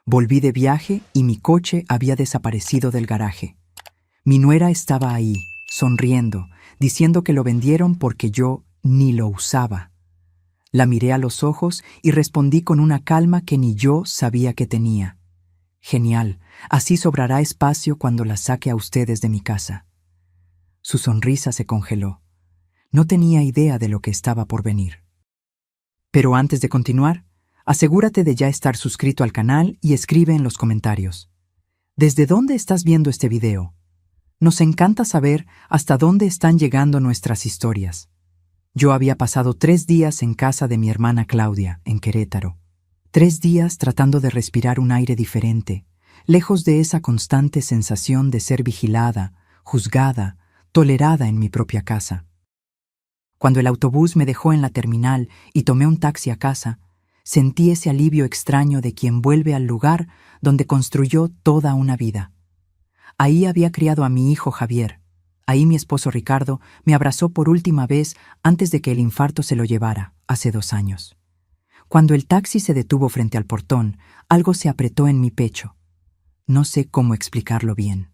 Volví de viaje y mi coche había desaparecido del garaje. Mi nuera estaba ahí, sonriendo, diciendo que lo vendieron porque yo ni lo usaba. La miré a los ojos y respondí con una calma que ni yo sabía que tenía. Genial, así sobrará espacio cuando la saque a ustedes de mi casa. Su sonrisa se congeló. No tenía idea de lo que estaba por venir. Pero antes de continuar, asegúrate de ya estar suscrito al canal y escribe en los comentarios. ¿Desde dónde estás viendo este video? Nos encanta saber hasta dónde están llegando nuestras historias. Yo había pasado 3 días en casa de mi hermana Claudia, en Querétaro. 3 días tratando de respirar un aire diferente, lejos de esa constante sensación de ser vigilada, juzgada, tolerada en mi propia casa. Cuando el autobús me dejó en la terminal y tomé un taxi a casa, sentí ese alivio extraño de quien vuelve al lugar donde construyó toda una vida. Ahí había criado a mi hijo Javier. Ahí mi esposo Ricardo me abrazó por última vez antes de que el infarto se lo llevara, hace 2 años. Cuando el taxi se detuvo frente al portón, algo se apretó en mi pecho. No sé cómo explicarlo bien.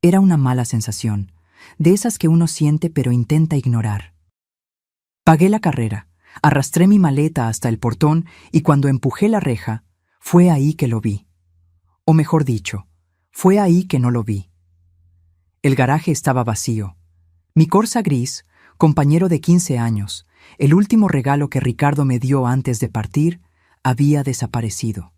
Era una mala sensación, de esas que uno siente pero intenta ignorar. Pagué la carrera, arrastré mi maleta hasta el portón y cuando empujé la reja, fue ahí que lo vi. O mejor dicho, fue ahí que no lo vi. El garaje estaba vacío. Mi Corsa gris, compañero de 15 años, el último regalo que Ricardo me dio antes de partir, había desaparecido.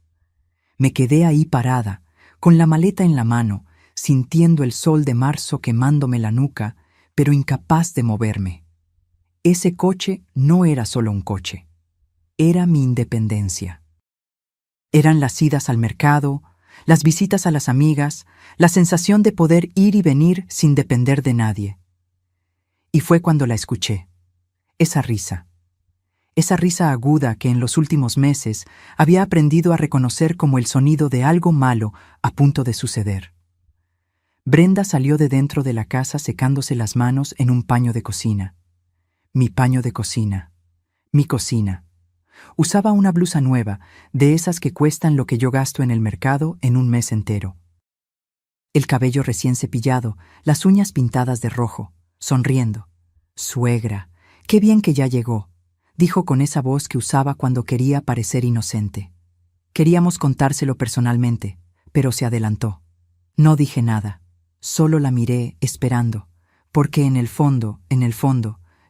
Me quedé ahí parada, con la maleta en la mano, sintiendo el sol de marzo quemándome la nuca, pero incapaz de moverme. Ese coche no era solo un coche. Era mi independencia. Eran las idas al mercado, las visitas a las amigas, la sensación de poder ir y venir sin depender de nadie. Y fue cuando la escuché. Esa risa aguda que en los últimos meses había aprendido a reconocer como el sonido de algo malo a punto de suceder. Brenda salió de dentro de la casa secándose las manos en un paño de cocina. Mi paño de cocina. Mi cocina. Usaba una blusa nueva, de esas que cuestan lo que yo gasto en el mercado en un mes entero. El cabello recién cepillado, las uñas pintadas de rojo, sonriendo. «Suegra, qué bien que ya llegó», dijo con esa voz que usaba cuando quería parecer inocente. Queríamos contárselo personalmente, pero se adelantó. No dije nada, solo la miré esperando, porque en el fondo,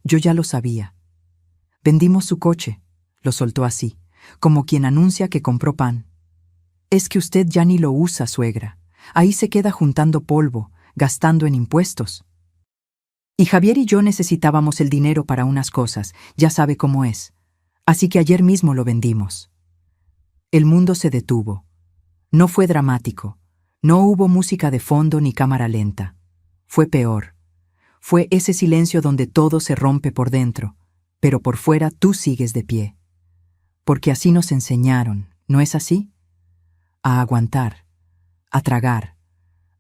yo ya lo sabía. Vendimos su coche, lo soltó así, como quien anuncia que compró pan. Es que usted ya ni lo usa, suegra. Ahí se queda juntando polvo, gastando en impuestos. Y Javier y yo necesitábamos el dinero para unas cosas, ya sabe cómo es. Así que ayer mismo lo vendimos. El mundo se detuvo. No fue dramático. No hubo música de fondo ni cámara lenta. Fue peor. Fue ese silencio donde todo se rompe por dentro, pero por fuera tú sigues de pie. Porque así nos enseñaron, ¿no es así? A aguantar, a tragar,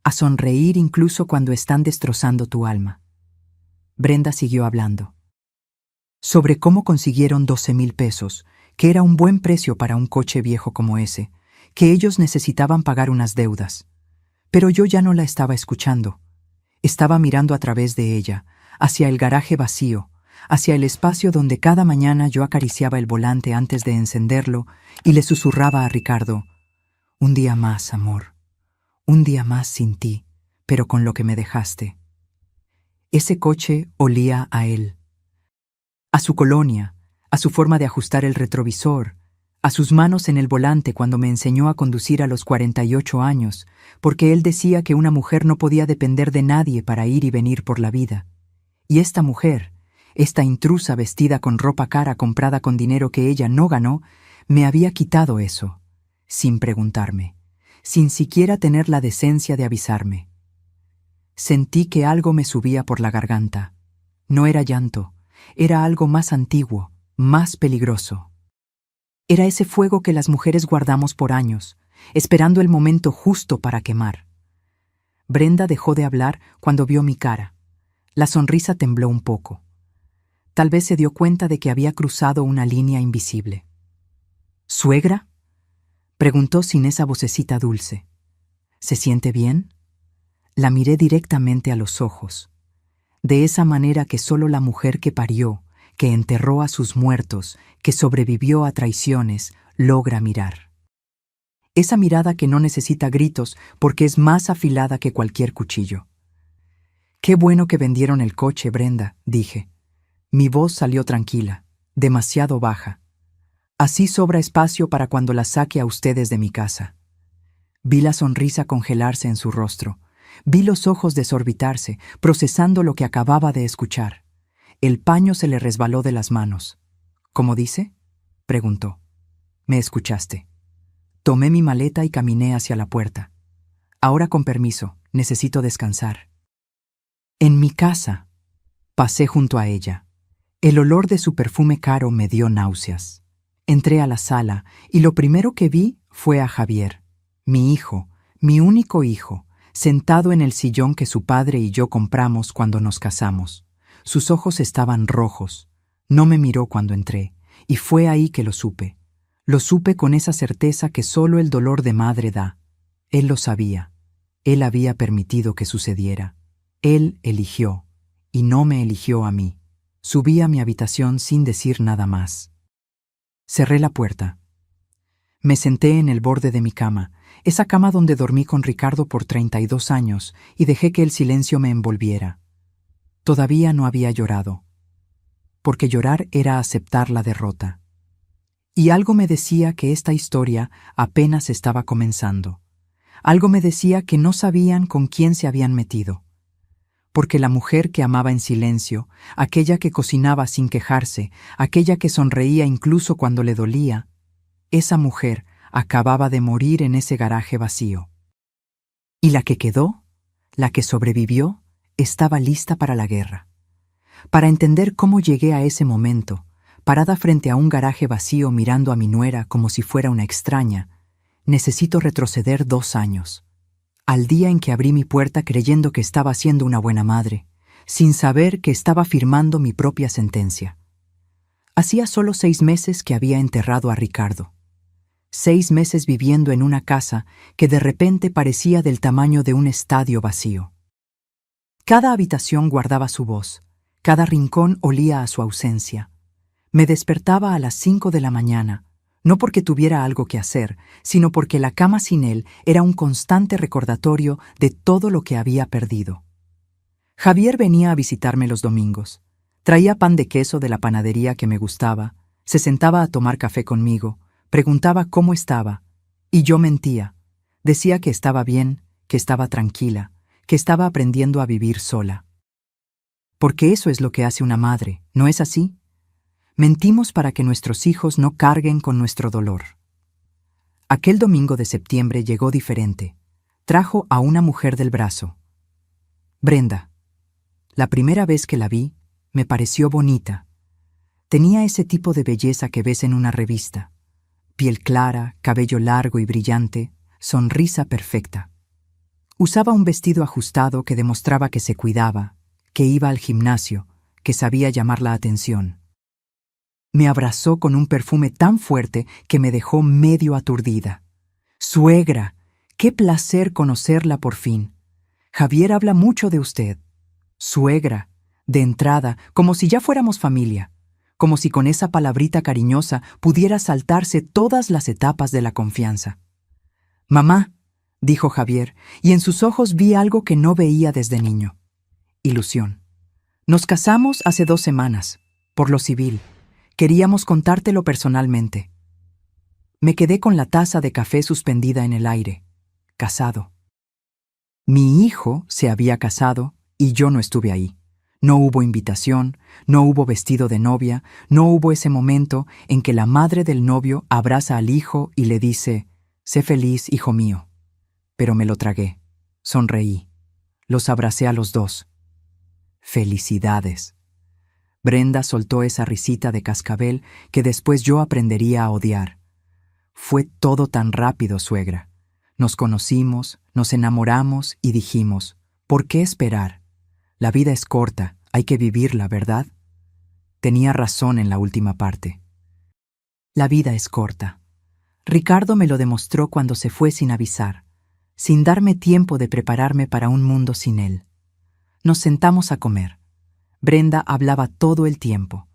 a sonreír incluso cuando están destrozando tu alma. Brenda siguió hablando. Sobre cómo consiguieron 12,000 pesos, que era un buen precio para un coche viejo como ese, que ellos necesitaban pagar unas deudas. Pero yo ya no la estaba escuchando. Estaba mirando a través de ella, hacia el garaje vacío, hacia el espacio donde cada mañana yo acariciaba el volante antes de encenderlo y le susurraba a Ricardo: «Un día más, amor. Un día más sin ti, pero con lo que me dejaste». Ese coche olía a él. A su colonia, a su forma de ajustar el retrovisor, a sus manos en el volante cuando me enseñó a conducir a los 48 años, porque él decía que una mujer no podía depender de nadie para ir y venir por la vida. Y esta mujer, esta intrusa vestida con ropa cara comprada con dinero que ella no ganó, me había quitado eso, sin preguntarme, sin siquiera tener la decencia de avisarme. Sentí que algo me subía por la garganta. No era llanto, era algo más antiguo, más peligroso. Era ese fuego que las mujeres guardamos por años, esperando el momento justo para quemar. Brenda dejó de hablar cuando vio mi cara. La sonrisa tembló un poco. Tal vez se dio cuenta de que había cruzado una línea invisible. «¿Suegra?». Preguntó sin esa vocecita dulce. ¿Se siente bien? La miré directamente a los ojos, de esa manera que solo la mujer que parió, que enterró a sus muertos, que sobrevivió a traiciones, logra mirar. Esa mirada que no necesita gritos porque es más afilada que cualquier cuchillo. «Qué bueno que vendieron el coche, Brenda», dije. Mi voz salió tranquila, demasiado baja. Así sobra espacio para cuando la saque a ustedes de mi casa. Vi la sonrisa congelarse en su rostro. Vi los ojos desorbitarse, procesando lo que acababa de escuchar. El paño se le resbaló de las manos. «¿Cómo dice?», preguntó. «¿Me escuchaste?». Tomé mi maleta y caminé hacia la puerta. «Ahora con permiso, necesito descansar». En mi casa. Pasé junto a ella. El olor de su perfume caro me dio náuseas. Entré a la sala y lo primero que vi fue a Javier, mi hijo, mi único hijo, sentado en el sillón que su padre y yo compramos cuando nos casamos. Sus ojos estaban rojos. No me miró cuando entré, y fue ahí que lo supe. Lo supe con esa certeza que solo el dolor de madre da. Él lo sabía. Él había permitido que sucediera. Él eligió, y no me eligió a mí. Subí a mi habitación sin decir nada más. Cerré la puerta. Me senté en el borde de mi cama, esa cama donde dormí con Ricardo por 32 años, y dejé que el silencio me envolviera. Todavía no había llorado, porque llorar era aceptar la derrota. Y algo me decía que esta historia apenas estaba comenzando. Algo me decía que no sabían con quién se habían metido. Porque la mujer que amaba en silencio, aquella que cocinaba sin quejarse, aquella que sonreía incluso cuando le dolía, esa mujer acababa de morir en ese garaje vacío. Y la que quedó, la que sobrevivió, estaba lista para la guerra. Para entender cómo llegué a ese momento, parada frente a un garaje vacío mirando a mi nuera como si fuera una extraña, necesito retroceder 2 años. Al día en que abrí mi puerta creyendo que estaba siendo una buena madre, sin saber que estaba firmando mi propia sentencia. Hacía solo 6 meses que había enterrado a Ricardo. 6 meses viviendo en una casa que de repente parecía del tamaño de un estadio vacío. Cada habitación guardaba su voz, cada rincón olía a su ausencia. Me despertaba a las 5 de la mañana, no porque tuviera algo que hacer, sino porque la cama sin él era un constante recordatorio de todo lo que había perdido. Javier venía a visitarme los domingos. Traía pan de queso de la panadería que me gustaba, se sentaba a tomar café conmigo, preguntaba cómo estaba, y yo mentía. Decía que estaba bien, que estaba tranquila, que estaba aprendiendo a vivir sola. Porque eso es lo que hace una madre, ¿no es así? Mentimos para que nuestros hijos no carguen con nuestro dolor. Aquel domingo de septiembre llegó diferente. Trajo a una mujer del brazo. Brenda. La primera vez que la vi, me pareció bonita. Tenía ese tipo de belleza que ves en una revista. Piel clara, cabello largo y brillante, sonrisa perfecta. Usaba un vestido ajustado que demostraba que se cuidaba, que iba al gimnasio, que sabía llamar la atención. Me abrazó con un perfume tan fuerte que me dejó medio aturdida. «Suegra, qué placer conocerla por fin. Javier habla mucho de usted». «Suegra», de entrada, como si ya fuéramos familia, como si con esa palabrita cariñosa pudiera saltarse todas las etapas de la confianza. «Mamá», dijo Javier, y en sus ojos vi algo que no veía desde niño. Ilusión. «Nos casamos hace 2 semanas, por lo civil. Queríamos contártelo personalmente». Me quedé con la taza de café suspendida en el aire. Casado. Mi hijo se había casado y yo no estuve ahí. No hubo invitación, no hubo vestido de novia, no hubo ese momento en que la madre del novio abraza al hijo y le dice: «Sé feliz, hijo mío». Pero me lo tragué. Sonreí. Los abracé a los dos. «Felicidades». Brenda soltó esa risita de cascabel que después yo aprendería a odiar. «Fue todo tan rápido, suegra. Nos conocimos, nos enamoramos y dijimos, ¿por qué esperar? La vida es corta, hay que vivirla, ¿verdad?». Tenía razón en la última parte. La vida es corta. Ricardo me lo demostró cuando se fue sin avisar, sin darme tiempo de prepararme para un mundo sin él. Nos sentamos a comer. Brenda hablaba todo el tiempo,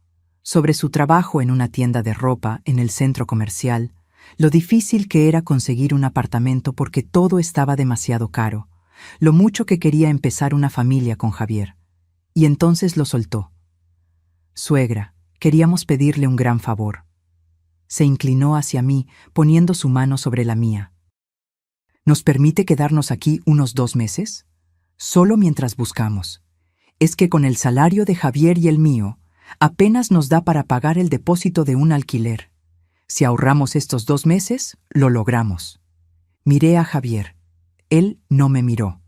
sobre su trabajo en una tienda de ropa en el centro comercial, lo difícil que era conseguir un apartamento porque todo estaba demasiado caro, lo mucho que quería empezar una familia con Javier. Y entonces lo soltó. Suegra, queríamos pedirle un gran favor. Se inclinó hacia mí, poniendo su mano sobre la mía. ¿Nos permite quedarnos aquí unos 2 meses? Solo mientras buscamos. Es que con el salario de Javier y el mío, apenas nos da para pagar el depósito de un alquiler. Si ahorramos estos 2 meses, lo logramos. Miré a Javier. Él no me miró.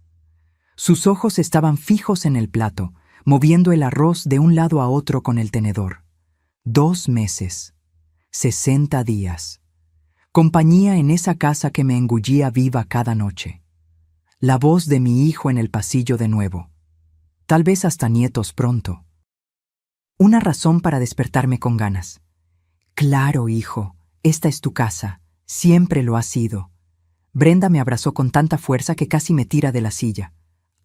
Sus ojos estaban fijos en el plato, moviendo el arroz de un lado a otro con el tenedor. 2 meses. 60 días. Compañía en esa casa que me engullía viva cada noche. La voz de mi hijo en el pasillo de nuevo. Tal vez hasta nietos pronto. Una razón para despertarme con ganas. Claro, hijo, esta es tu casa. Siempre lo ha sido. Brenda me abrazó con tanta fuerza que casi me tira de la silla.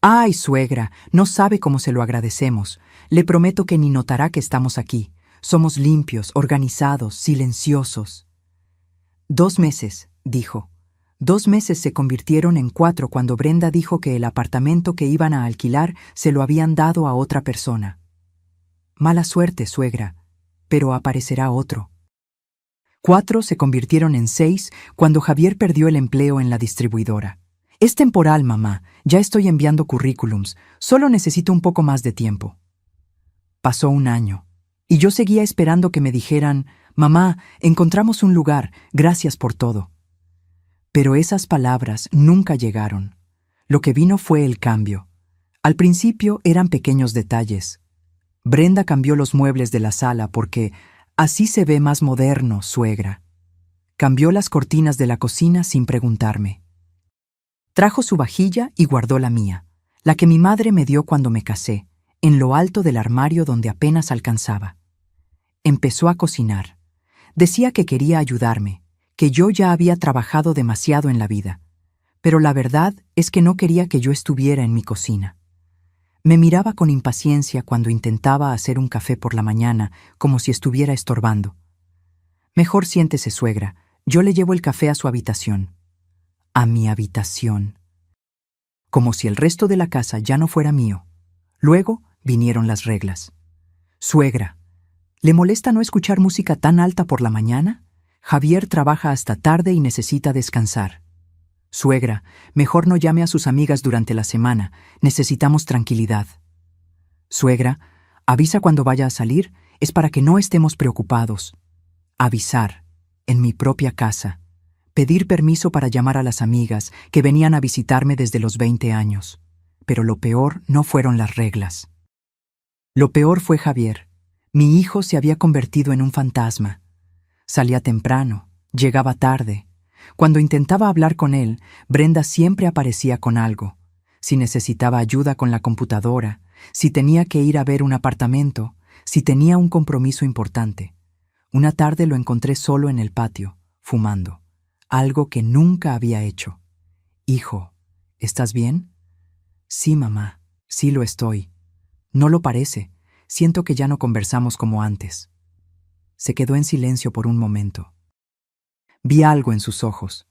¡Ay, suegra! No sabe cómo se lo agradecemos. Le prometo que ni notará que estamos aquí. Somos limpios, organizados, silenciosos. 2 meses, dijo. 2 meses se convirtieron en 4 cuando Brenda dijo que el apartamento que iban a alquilar se lo habían dado a otra persona. Mala suerte, suegra, pero aparecerá otro. 4 se convirtieron en 6 cuando Javier perdió el empleo en la distribuidora. Es temporal, mamá. Ya estoy enviando currículums. Solo necesito un poco más de tiempo. Pasó 1 año. Y yo seguía esperando que me dijeran, mamá, encontramos un lugar, gracias por todo. Pero esas palabras nunca llegaron. Lo que vino fue el cambio. Al principio eran pequeños detalles. Brenda cambió los muebles de la sala porque así se ve más moderno, suegra. Cambió las cortinas de la cocina sin preguntarme. Trajo su vajilla y guardó la mía, la que mi madre me dio cuando me casé, en lo alto del armario donde apenas alcanzaba. Empezó a cocinar. Decía que quería ayudarme, que yo ya había trabajado demasiado en la vida, pero la verdad es que no quería que yo estuviera en mi cocina. Me miraba con impaciencia cuando intentaba hacer un café por la mañana, como si estuviera estorbando. Mejor siéntese, suegra, yo le llevo el café a su habitación. A mi habitación. Como si el resto de la casa ya no fuera mío. Luego vinieron las reglas. Suegra, ¿le molesta no escuchar música tan alta por la mañana? Javier trabaja hasta tarde y necesita descansar. Suegra, mejor no llame a sus amigas durante la semana. Necesitamos tranquilidad. Suegra, avisa cuando vaya a salir, es para que no estemos preocupados. Avisar, en mi propia casa. Pedir permiso para llamar a las amigas que venían a visitarme desde los 20 años. Pero lo peor no fueron las reglas. Lo peor fue Javier. Mi hijo se había convertido en un fantasma. Salía temprano, llegaba tarde. Cuando intentaba hablar con él, Brenda siempre aparecía con algo. Si necesitaba ayuda con la computadora, si tenía que ir a ver un apartamento, si tenía un compromiso importante. Una tarde lo encontré solo en el patio, fumando. Algo que nunca había hecho. Hijo, ¿estás bien? Sí, mamá, sí lo estoy. No lo parece. Siento que ya no conversamos como antes. Se quedó en silencio por un momento. Vi algo en sus ojos,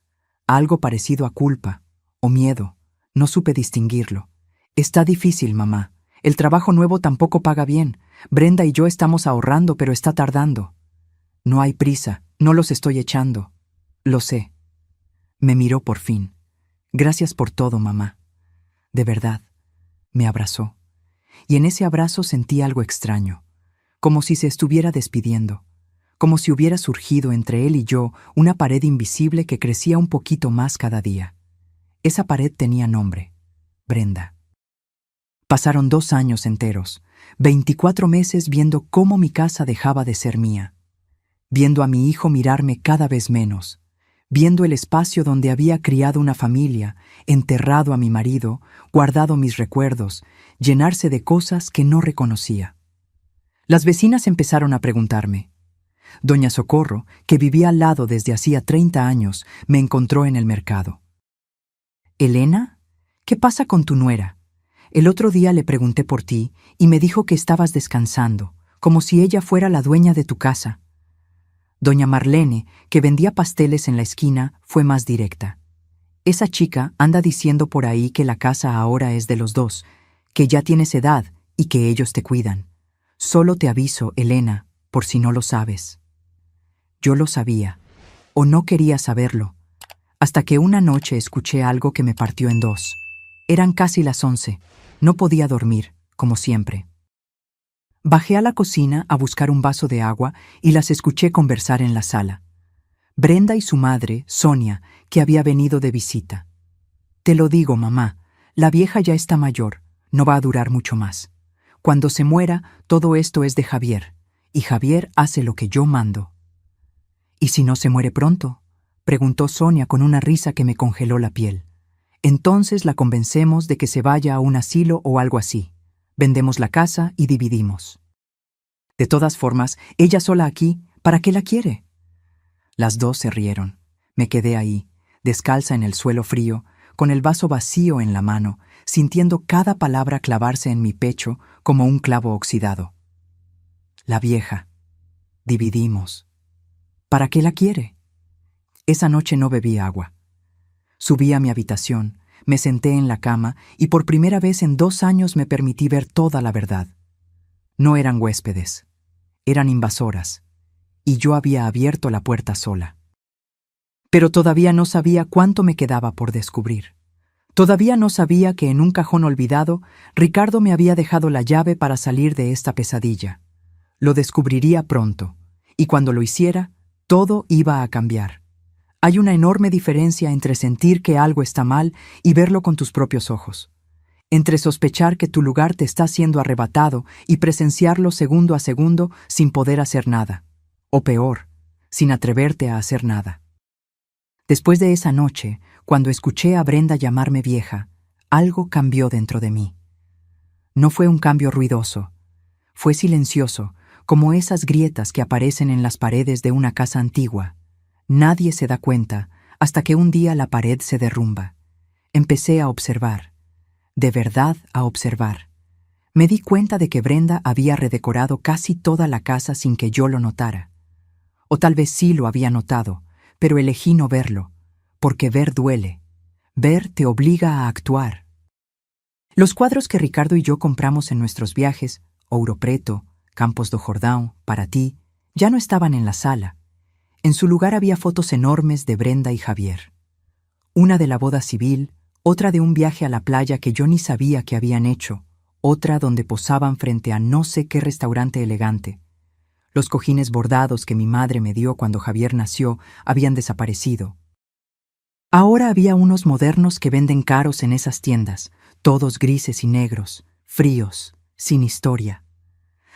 algo parecido a culpa o miedo. No supe distinguirlo. Está difícil, mamá. El trabajo nuevo tampoco paga bien. Brenda y yo estamos ahorrando, pero está tardando. No hay prisa, no los estoy echando. Lo sé. Me miró por fin. Gracias por todo, mamá. De verdad. Me abrazó. Y en ese abrazo sentí algo extraño, como si se estuviera despidiendo, como si hubiera surgido entre él y yo una pared invisible que crecía un poquito más cada día. Esa pared tenía nombre: Brenda. Pasaron 2 años enteros, 24 meses viendo cómo mi casa dejaba de ser mía, viendo a mi hijo mirarme cada vez menos, viendo el espacio donde había criado una familia, enterrado a mi marido, guardado mis recuerdos, llenarse de cosas que no reconocía. Las vecinas empezaron a preguntarme: Doña Socorro, que vivía al lado desde hacía 30 años, me encontró en el mercado. «Elena, ¿qué pasa con tu nuera? El otro día le pregunté por ti y me dijo que estabas descansando, como si ella fuera la dueña de tu casa». Doña Marlene, que vendía pasteles en la esquina, fue más directa. «Esa chica anda diciendo por ahí que la casa ahora es de los dos, que ya tienes edad y que ellos te cuidan. Solo te aviso, Elena, por si no lo sabes». Yo lo sabía, o no quería saberlo, hasta que una noche escuché algo que me partió en dos. Eran casi las 11. No podía dormir, como siempre. Bajé a la cocina a buscar un vaso de agua y las escuché conversar en la sala. Brenda y su madre, Sonia, que había venido de visita. «Te lo digo, mamá, la vieja ya está mayor, no va a durar mucho más. Cuando se muera, todo esto es de Javier, y Javier hace lo que yo mando». «¿Y si no se muere pronto?», preguntó Sonia con una risa que me congeló la piel. «Entonces la convencemos de que se vaya a un asilo o algo así. Vendemos la casa y dividimos. De todas formas, ella sola aquí, ¿para qué la quiere?». Las dos se rieron. Me quedé ahí, descalza en el suelo frío, con el vaso vacío en la mano, sintiendo cada palabra clavarse en mi pecho como un clavo oxidado. La vieja. Dividimos. ¿Para qué la quiere? Esa noche no bebí agua. Subí a mi habitación, me senté en la cama y por primera vez en 2 años me permití ver toda la verdad. No eran huéspedes, eran invasoras, y yo había abierto la puerta sola. Pero todavía no sabía cuánto me quedaba por descubrir. Todavía no sabía que en un cajón olvidado, Ricardo me había dejado la llave para salir de esta pesadilla. Lo descubriría pronto, y cuando lo hiciera, todo iba a cambiar. Hay una enorme diferencia entre sentir que algo está mal y verlo con tus propios ojos. Entre sospechar que tu lugar te está siendo arrebatado y presenciarlo segundo a segundo sin poder hacer nada. O peor, sin atreverte a hacer nada. Después de esa noche, cuando escuché a Brenda llamarme vieja, algo cambió dentro de mí. No fue un cambio ruidoso. Fue silencioso, como esas grietas que aparecen en las paredes de una casa antigua. Nadie se da cuenta hasta que un día la pared se derrumba. Empecé a observar, de verdad a observar. Me di cuenta de que Brenda había redecorado casi toda la casa sin que yo lo notara. O tal vez sí lo había notado, pero elegí no verlo, porque ver duele. Ver te obliga a actuar. Los cuadros que Ricardo y yo compramos en nuestros viajes, Ouro Preto, Campos do Jordão, para ti, ya no estaban en la sala. En su lugar había fotos enormes de Brenda y Javier. Una de la boda civil, otra de un viaje a la playa que yo ni sabía que habían hecho, otra donde posaban frente a no sé qué restaurante elegante. Los cojines bordados que mi madre me dio cuando Javier nació habían desaparecido. Ahora había unos modernos que venden caros en esas tiendas, todos grises y negros, fríos, sin historia.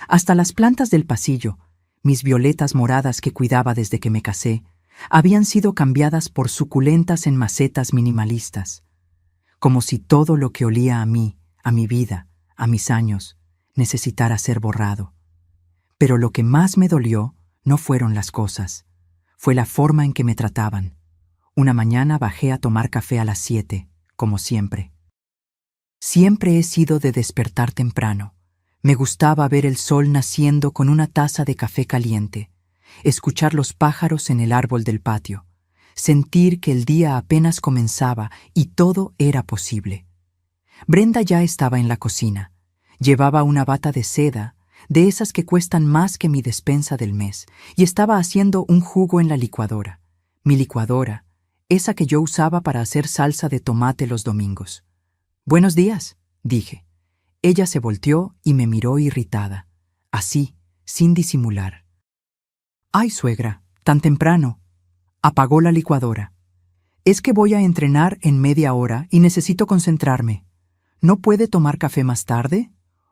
Hasta las plantas del pasillo, mis violetas moradas que cuidaba desde que me casé, habían sido cambiadas por suculentas en macetas minimalistas, como si todo lo que olía a mí, a mi vida, a mis años, necesitara ser borrado. Pero lo que más me dolió no fueron las cosas, fue la forma en que me trataban. Una mañana bajé a tomar café a las 7, como siempre. Siempre he sido de despertar temprano. Me gustaba ver el sol naciendo con una taza de café caliente, escuchar los pájaros en el árbol del patio, sentir que el día apenas comenzaba y todo era posible. Brenda ya estaba en la cocina. Llevaba una bata de seda, de esas que cuestan más que mi despensa del mes, y estaba haciendo un jugo en la licuadora. Mi licuadora, esa que yo usaba para hacer salsa de tomate los domingos. «Buenos días», dije. Ella se volteó y me miró irritada, así, sin disimular. «Ay, suegra, tan temprano». Apagó la licuadora. «Es que voy a entrenar en media hora y necesito concentrarme. ¿No puede tomar café más tarde?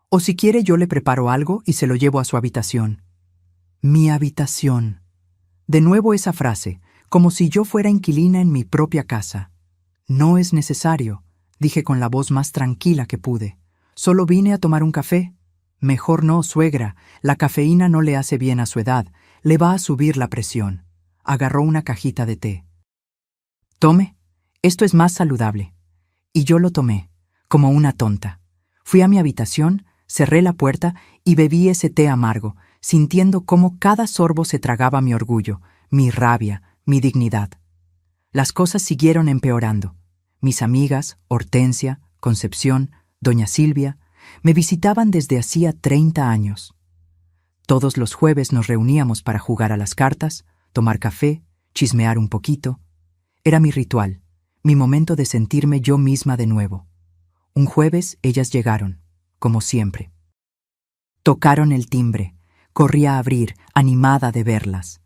O si quiere yo le preparo algo y se lo llevo a su habitación». Mi habitación. De nuevo esa frase, como si yo fuera inquilina en mi propia casa. «No es necesario», dije con la voz más tranquila que pude. «Solo vine a tomar un café». «Mejor no, suegra, la cafeína no le hace bien a su edad. le va a subir la presión. Agarró una cajita de té. Tome, esto es más saludable. Y yo lo tomé, como una tonta. Fui a mi habitación, cerré la puerta y bebí ese té amargo, sintiendo cómo cada sorbo se tragaba mi orgullo, mi rabia, mi dignidad. Las cosas siguieron empeorando. Mis amigas, Hortensia, Concepción, doña Silvia, me visitaban desde hacía 30 años. Todos los jueves nos reuníamos para jugar a las cartas, tomar café, chismear un poquito. Era mi ritual, mi momento de sentirme yo misma de nuevo. Un jueves ellas llegaron, como siempre. Tocaron el timbre. Corrí a abrir, animada de verlas.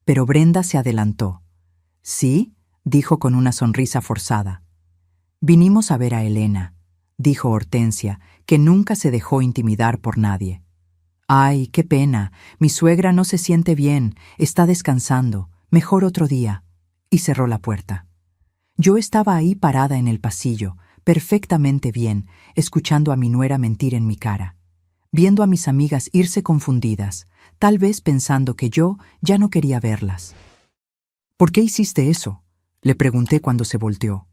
Pero Brenda se adelantó. «¿Sí?», dijo con una sonrisa forzada. «Vinimos a ver a Elena», dijo Hortensia, que nunca se dejó intimidar por nadie. «Ay, qué pena, mi suegra no se siente bien, está descansando, mejor otro día», y cerró la puerta. Yo estaba ahí parada en el pasillo, perfectamente bien, escuchando a mi nuera mentir en mi cara, viendo a mis amigas irse confundidas, tal vez pensando que yo ya no quería verlas. «¿Por qué hiciste eso?», le pregunté cuando se volteó.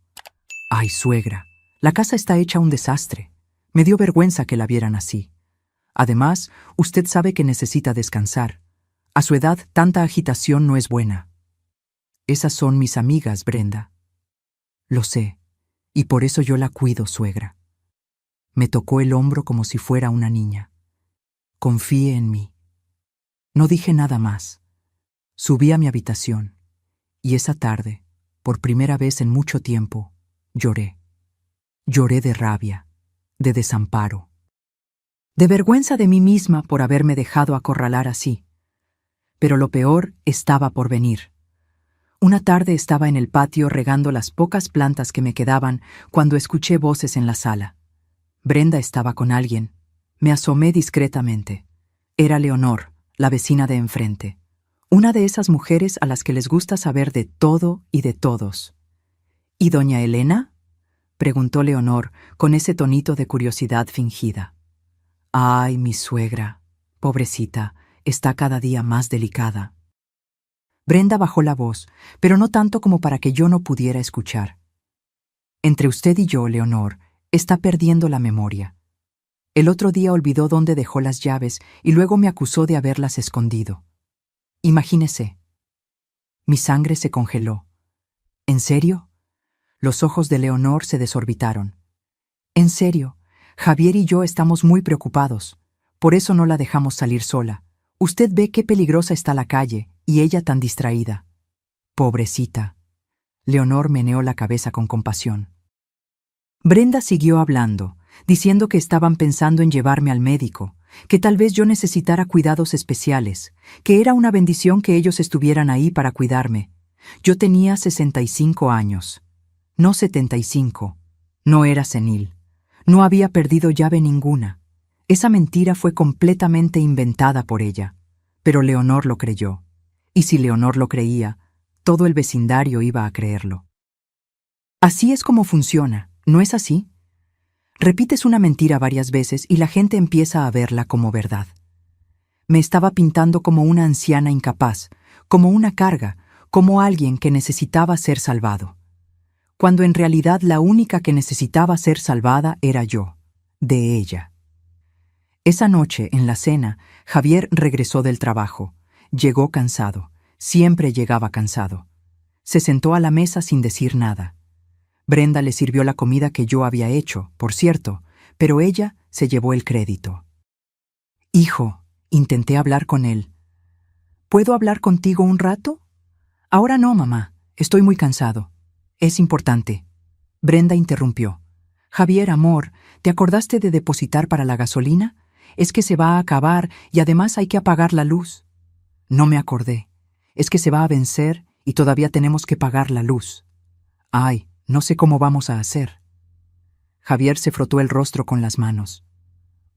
«Ay, suegra, la casa está hecha un desastre. Me dio vergüenza que la vieran así. Además, usted sabe que necesita descansar. A su edad, tanta agitación no es buena». «Esas son mis amigas, Brenda». «Lo sé, y por eso yo la cuido, suegra». Me tocó el hombro como si fuera una niña. «Confíe en mí». No dije nada más. Subí a mi habitación, y esa tarde, por primera vez en mucho tiempo, lloré. Lloré de rabia, de desamparo, de vergüenza de mí misma por haberme dejado acorralar así. Pero lo peor estaba por venir. Una tarde estaba en el patio regando las pocas plantas que me quedaban cuando escuché voces en la sala. Brenda estaba con alguien. Me asomé discretamente. Era Leonor, la vecina de enfrente. Una de esas mujeres a las que les gusta saber de todo y de todos. «¿Y doña Elena?», preguntó Leonor con ese tonito de curiosidad fingida. «Ay, mi suegra, pobrecita, está cada día más delicada». Brenda bajó la voz, pero no tanto como para que yo no pudiera escuchar. «Entre usted y yo, Leonor, está perdiendo la memoria. El otro día olvidó dónde dejó las llaves y luego me acusó de haberlas escondido. Imagínese». Mi sangre se congeló. «¿En serio?». Los ojos de Leonor se desorbitaron. «En serio, Javier y yo estamos muy preocupados. Por eso no la dejamos salir sola. Usted ve qué peligrosa está la calle y ella tan distraída». «Pobrecita». Leonor meneó la cabeza con compasión. Brenda siguió hablando, diciendo que estaban pensando en llevarme al médico, que tal vez yo necesitara cuidados especiales, que era una bendición que ellos estuvieran ahí para cuidarme. Yo tenía 65 años, no 75. No era senil. No había perdido llave ninguna. Esa mentira fue completamente inventada por ella. Pero Leonor lo creyó. Y si Leonor lo creía, todo el vecindario iba a creerlo. Así es como funciona, ¿no es así? Repites una mentira varias veces y la gente empieza a verla como verdad. Me estaba pintando como una anciana incapaz, como una carga, como alguien que necesitaba ser salvado. Cuando en realidad la única que necesitaba ser salvada era yo, de ella. Esa noche, en la cena, Javier regresó del trabajo. Llegó cansado. Siempre llegaba cansado. Se sentó a la mesa sin decir nada. Brenda le sirvió la comida que yo había hecho, por cierto, pero ella se llevó el crédito. «Hijo», intenté hablar con él. «¿Puedo hablar contigo un rato?». «Ahora no, mamá. Estoy muy cansado. Es importante». Brenda interrumpió. «Javier, amor, ¿te acordaste de depositar para la gasolina? Es que se va a acabar y además hay que apagar la luz». «No me acordé. Es que se va a vencer y todavía tenemos que pagar la luz». «Ay, no sé cómo vamos a hacer». Javier se frotó el rostro con las manos.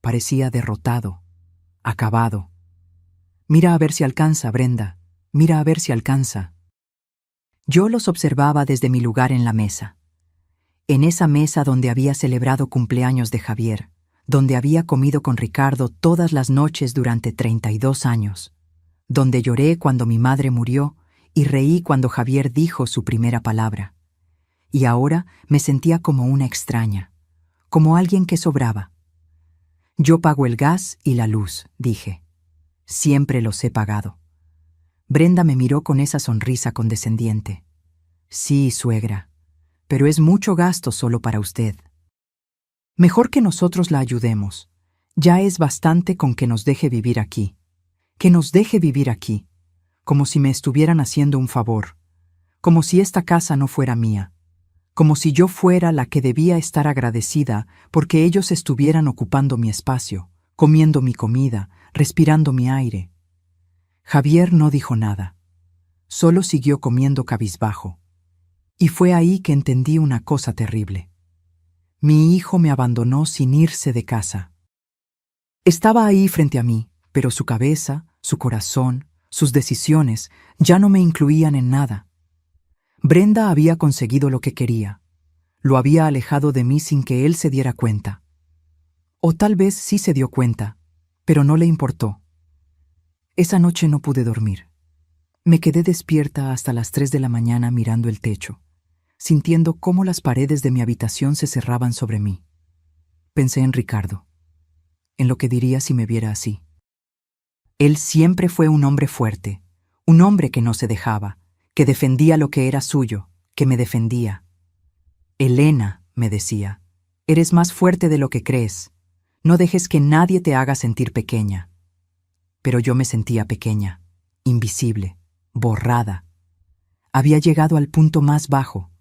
Parecía derrotado, acabado. «Mira a ver si alcanza, Brenda. Mira a ver si alcanza». Yo los observaba desde mi lugar en la mesa. En esa mesa donde había celebrado cumpleaños de Javier, donde había comido con Ricardo todas las noches durante 32 años, donde lloré cuando mi madre murió y reí cuando Javier dijo su primera palabra. Y ahora me sentía como una extraña, como alguien que sobraba. Yo pago el gas y la luz, dije. Siempre los he pagado. Brenda me miró con esa sonrisa condescendiente. Sí, suegra, pero es mucho gasto solo para usted. Mejor que nosotros la ayudemos. Ya es bastante con que nos deje vivir aquí. Que nos deje vivir aquí, como si me estuvieran haciendo un favor, como si esta casa no fuera mía, como si yo fuera la que debía estar agradecida porque ellos estuvieran ocupando mi espacio, comiendo mi comida, respirando mi aire. Javier no dijo nada, solo siguió comiendo cabizbajo. Y fue ahí que entendí una cosa terrible. Mi hijo me abandonó sin irse de casa. Estaba ahí frente a mí, pero su cabeza, su corazón, sus decisiones ya no me incluían en nada. Brenda había conseguido lo que quería. Lo había alejado de mí sin que él se diera cuenta. O tal vez sí se dio cuenta, pero no le importó. Esa noche no pude dormir. Me quedé despierta hasta las 3 de la mañana mirando el techo, sintiendo cómo las paredes de mi habitación se cerraban sobre mí. Pensé en Ricardo, en lo que diría si me viera así. Él siempre fue un hombre fuerte, un hombre que no se dejaba, que defendía lo que era suyo, que me defendía. Elena, me decía, eres más fuerte de lo que crees. No dejes que nadie te haga sentir pequeña. Pero yo me sentía pequeña, invisible, borrada. Había llegado al punto más bajo.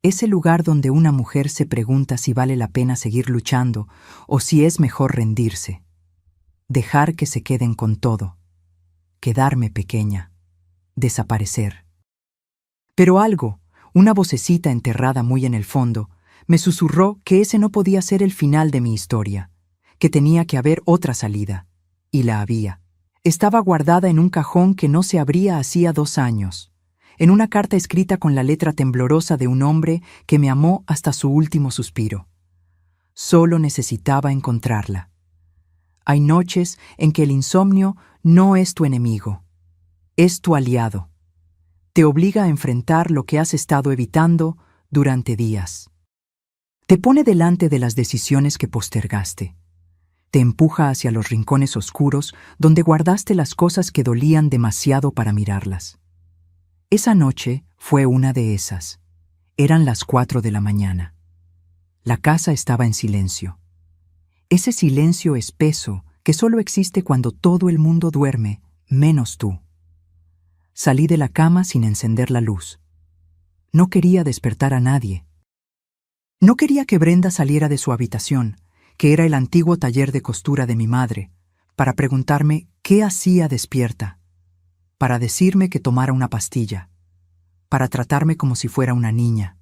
Ese lugar donde una mujer se pregunta si vale la pena seguir luchando o si es mejor rendirse. Dejar que se queden con todo. Quedarme pequeña. Desaparecer. Pero algo, una vocecita enterrada muy en el fondo, me susurró que ese no podía ser el final de mi historia, que tenía que haber otra salida. Y la había. Estaba guardada en un cajón que no se abría hacía 2 años, en una carta escrita con la letra temblorosa de un hombre que me amó hasta su último suspiro. Solo necesitaba encontrarla. Hay noches en que el insomnio no es tu enemigo, es tu aliado. Te obliga a enfrentar lo que has estado evitando durante días. Te pone delante de las decisiones que postergaste. Te empuja hacia los rincones oscuros donde guardaste las cosas que dolían demasiado para mirarlas. Esa noche fue una de esas. Eran las 4 de la mañana. La casa estaba en silencio. Ese silencio espeso que solo existe cuando todo el mundo duerme, menos tú. Salí de la cama sin encender la luz. No quería despertar a nadie. No quería que Brenda saliera de su habitación, que era el antiguo taller de costura de mi madre, para preguntarme qué hacía despierta, para decirme que tomara una pastilla, para tratarme como si fuera una niña.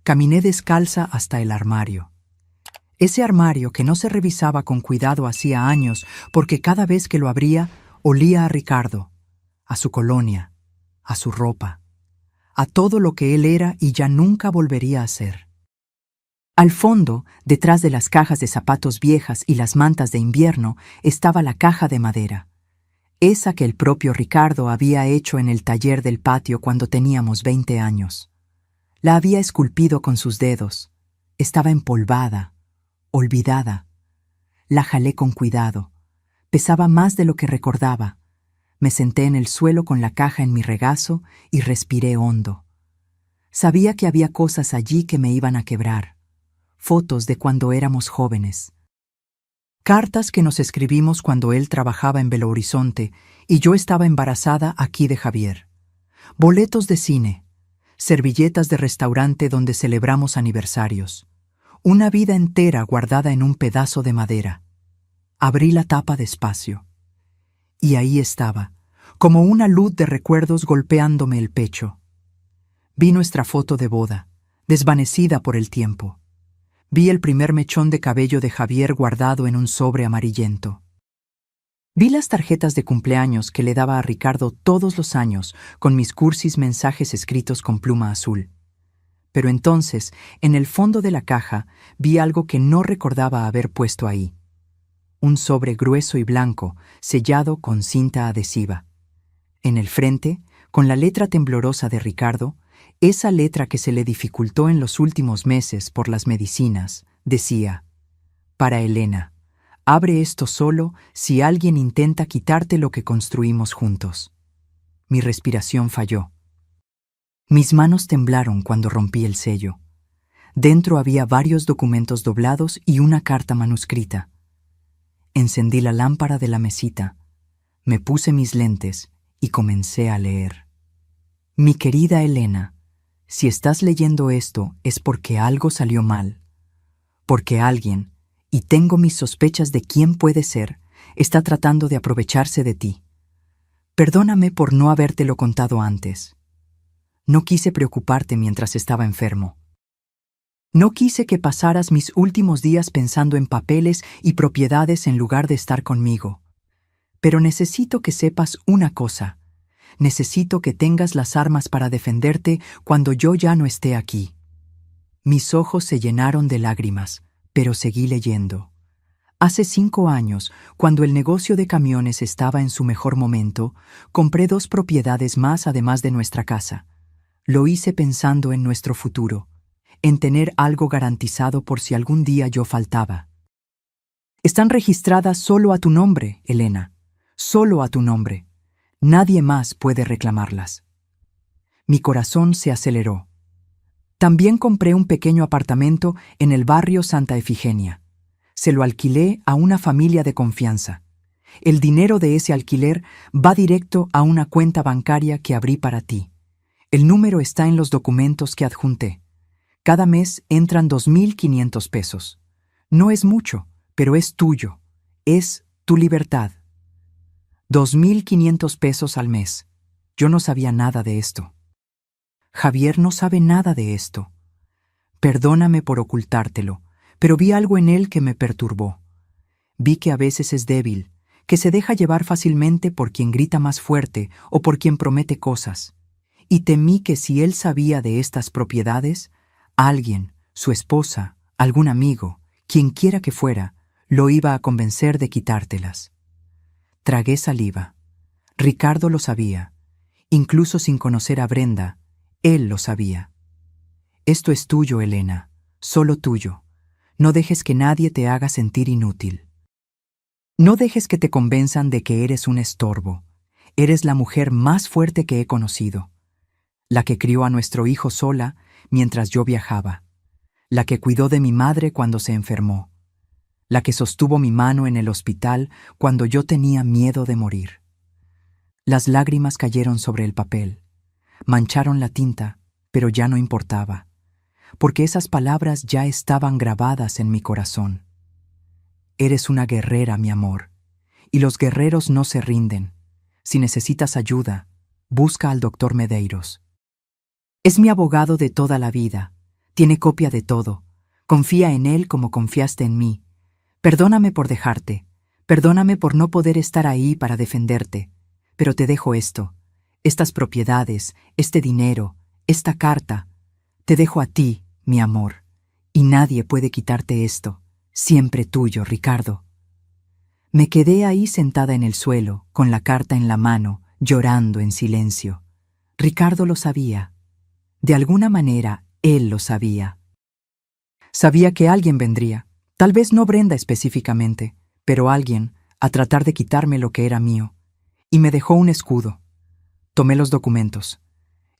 Caminé descalza hasta el armario. Ese armario que no se revisaba con cuidado hacía años porque cada vez que lo abría olía a Ricardo, a su colonia, a su ropa, a todo lo que él era y ya nunca volvería a ser. Al fondo, detrás de las cajas de zapatos viejas y las mantas de invierno, estaba la caja de madera, esa que el propio Ricardo había hecho en el taller del patio cuando teníamos 20 años. La había esculpido con sus dedos. Estaba empolvada, olvidada. La jalé con cuidado. Pesaba más de lo que recordaba. Me senté en el suelo con la caja en mi regazo y respiré hondo. Sabía que había cosas allí que me iban a quebrar. Fotos de cuando éramos jóvenes. Cartas que nos escribimos cuando él trabajaba en Belo Horizonte y yo estaba embarazada aquí de Javier. Boletos de cine. Servilletas de restaurante donde celebramos aniversarios. Una vida entera guardada en un pedazo de madera. Abrí la tapa despacio. Y ahí estaba, como una luz de recuerdos golpeándome el pecho. Vi nuestra foto de boda, desvanecida por el tiempo. Vi el primer mechón de cabello de Javier guardado en un sobre amarillento. Vi las tarjetas de cumpleaños que le daba a Ricardo todos los años con mis cursis mensajes escritos con pluma azul. Pero entonces, en el fondo de la caja, vi algo que no recordaba haber puesto ahí. un sobre grueso y blanco, sellado con cinta adhesiva. En el frente, con la letra temblorosa de Ricardo, esa letra que se le dificultó en los últimos meses por las medicinas, decía: «Para Elena, abre esto solo si alguien intenta quitarte lo que construimos juntos». Mi respiración falló. Mis manos temblaron cuando rompí el sello. Dentro había varios documentos doblados y una carta manuscrita. Encendí la lámpara de la mesita, me puse mis lentes y comencé a leer. Mi querida Elena, si estás leyendo esto es porque algo salió mal, porque alguien, y tengo mis sospechas de quién puede ser, está tratando de aprovecharse de ti. Perdóname por no habértelo contado antes. No quise preocuparte mientras estaba enfermo. No quise que pasaras mis últimos días pensando en papeles y propiedades en lugar de estar conmigo. Pero necesito que sepas una cosa. Necesito que tengas las armas para defenderte cuando yo ya no esté aquí. Mis ojos se llenaron de lágrimas, pero seguí leyendo. Hace 5 años, cuando el negocio de camiones estaba en su mejor momento, compré 2 propiedades más además de nuestra casa. Lo hice pensando en nuestro futuro, en tener algo garantizado por si algún día yo faltaba. Están registradas solo a tu nombre, Elena, solo a tu nombre. Nadie más puede reclamarlas. Mi corazón se aceleró. También compré un pequeño apartamento en el barrio Santa Efigenia. Se lo alquilé a una familia de confianza. El dinero de ese alquiler va directo a una cuenta bancaria que abrí para ti. El número está en los documentos que adjunté. Cada mes entran 2.500 pesos. No es mucho, pero es tuyo. Es tu libertad. 2.500 pesos al mes. Yo no sabía nada de esto. Javier no sabe nada de esto. Perdóname por ocultártelo, pero vi algo en él que me perturbó. Vi que a veces es débil, que se deja llevar fácilmente por quien grita más fuerte o por quien promete cosas. Y temí que si él sabía de estas propiedades, alguien, su esposa, algún amigo, quien quiera que fuera, lo iba a convencer de quitártelas. Tragué saliva. Ricardo lo sabía. Incluso sin conocer a Brenda, él lo sabía. Esto es tuyo, Elena, solo tuyo. No dejes que nadie te haga sentir inútil. No dejes que te convenzan de que eres un estorbo. Eres la mujer más fuerte que he conocido. La que crió a nuestro hijo sola mientras yo viajaba. La que cuidó de mi madre cuando se enfermó. La que sostuvo mi mano en el hospital cuando yo tenía miedo de morir. Las lágrimas cayeron sobre el papel. Mancharon la tinta, pero ya no importaba, porque esas palabras ya estaban grabadas en mi corazón. Eres una guerrera, mi amor, y los guerreros no se rinden. Si necesitas ayuda, busca al doctor Medeiros. Es mi abogado de toda la vida. Tiene copia de todo. Confía en él como confiaste en mí. Perdóname por dejarte. Perdóname por no poder estar ahí para defenderte. Pero te dejo esto. Estas propiedades, este dinero, esta carta. Te dejo a ti, mi amor. Y nadie puede quitarte esto. Siempre tuyo, Ricardo. Me quedé ahí sentada en el suelo, con la carta en la mano, llorando en silencio. Ricardo lo sabía. De alguna manera, él lo sabía. Sabía que alguien vendría, tal vez no Brenda específicamente, pero alguien, a tratar de quitarme lo que era mío. Y me dejó un escudo. Tomé los documentos.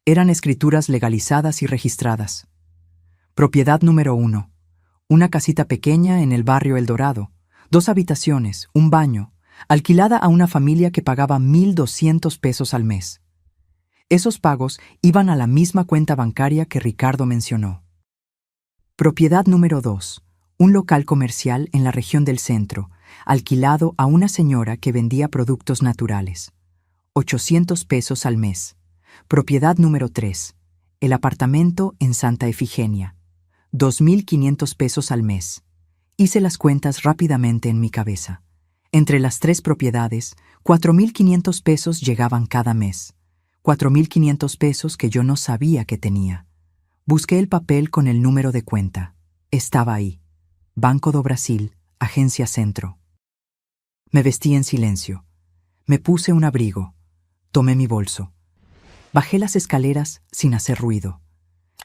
Eran escrituras legalizadas y registradas. Propiedad número 1. Una casita pequeña en el barrio El Dorado, 2 habitaciones, un baño, alquilada a una familia que pagaba 1.200 pesos al mes. Esos pagos iban a la misma cuenta bancaria que Ricardo mencionó. Propiedad número 2. Un local comercial en la región del centro, alquilado a una señora que vendía productos naturales. 800 pesos al mes. Propiedad número 3. El apartamento en Santa Efigenia. 2.500 pesos al mes. Hice las cuentas rápidamente en mi cabeza. Entre las 3 propiedades, 4.500 pesos llegaban cada mes. 4.500 pesos que yo no sabía que tenía. Busqué el papel con el número de cuenta. Estaba ahí. Banco do Brasil, Agencia Centro. Me vestí en silencio. Me puse un abrigo. Tomé mi bolso. Bajé las escaleras sin hacer ruido.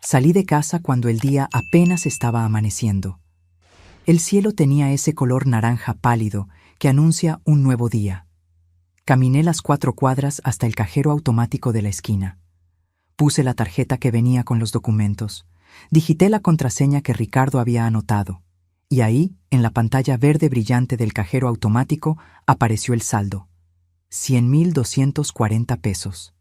Salí de casa cuando el día apenas estaba amaneciendo. El cielo tenía ese color naranja pálido que anuncia un nuevo día. Caminé las 4 cuadras hasta el cajero automático de la esquina. Puse la tarjeta que venía con los documentos. Digité la contraseña que Ricardo había anotado. Y ahí, en la pantalla verde brillante del cajero automático, apareció el saldo. 100,240 pesos.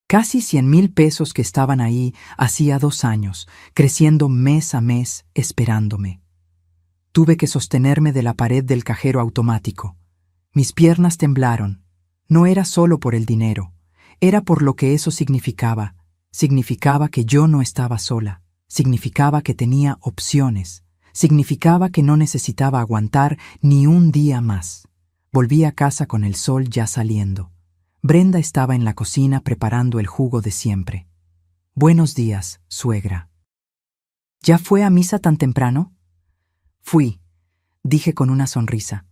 Casi 100,000 pesos que estaban ahí hacía 2 años, creciendo mes a mes, esperándome. Tuve que sostenerme de la pared del cajero automático. Mis piernas temblaron. No era solo por el dinero, era por lo que eso significaba. Significaba que yo no estaba sola, significaba que tenía opciones, significaba que no necesitaba aguantar ni un día más. Volví a casa con el sol ya saliendo. Brenda estaba en la cocina preparando el jugo de siempre. «Buenos días, suegra». «¿Ya fue a misa tan temprano?» «Fui», dije con una sonrisa.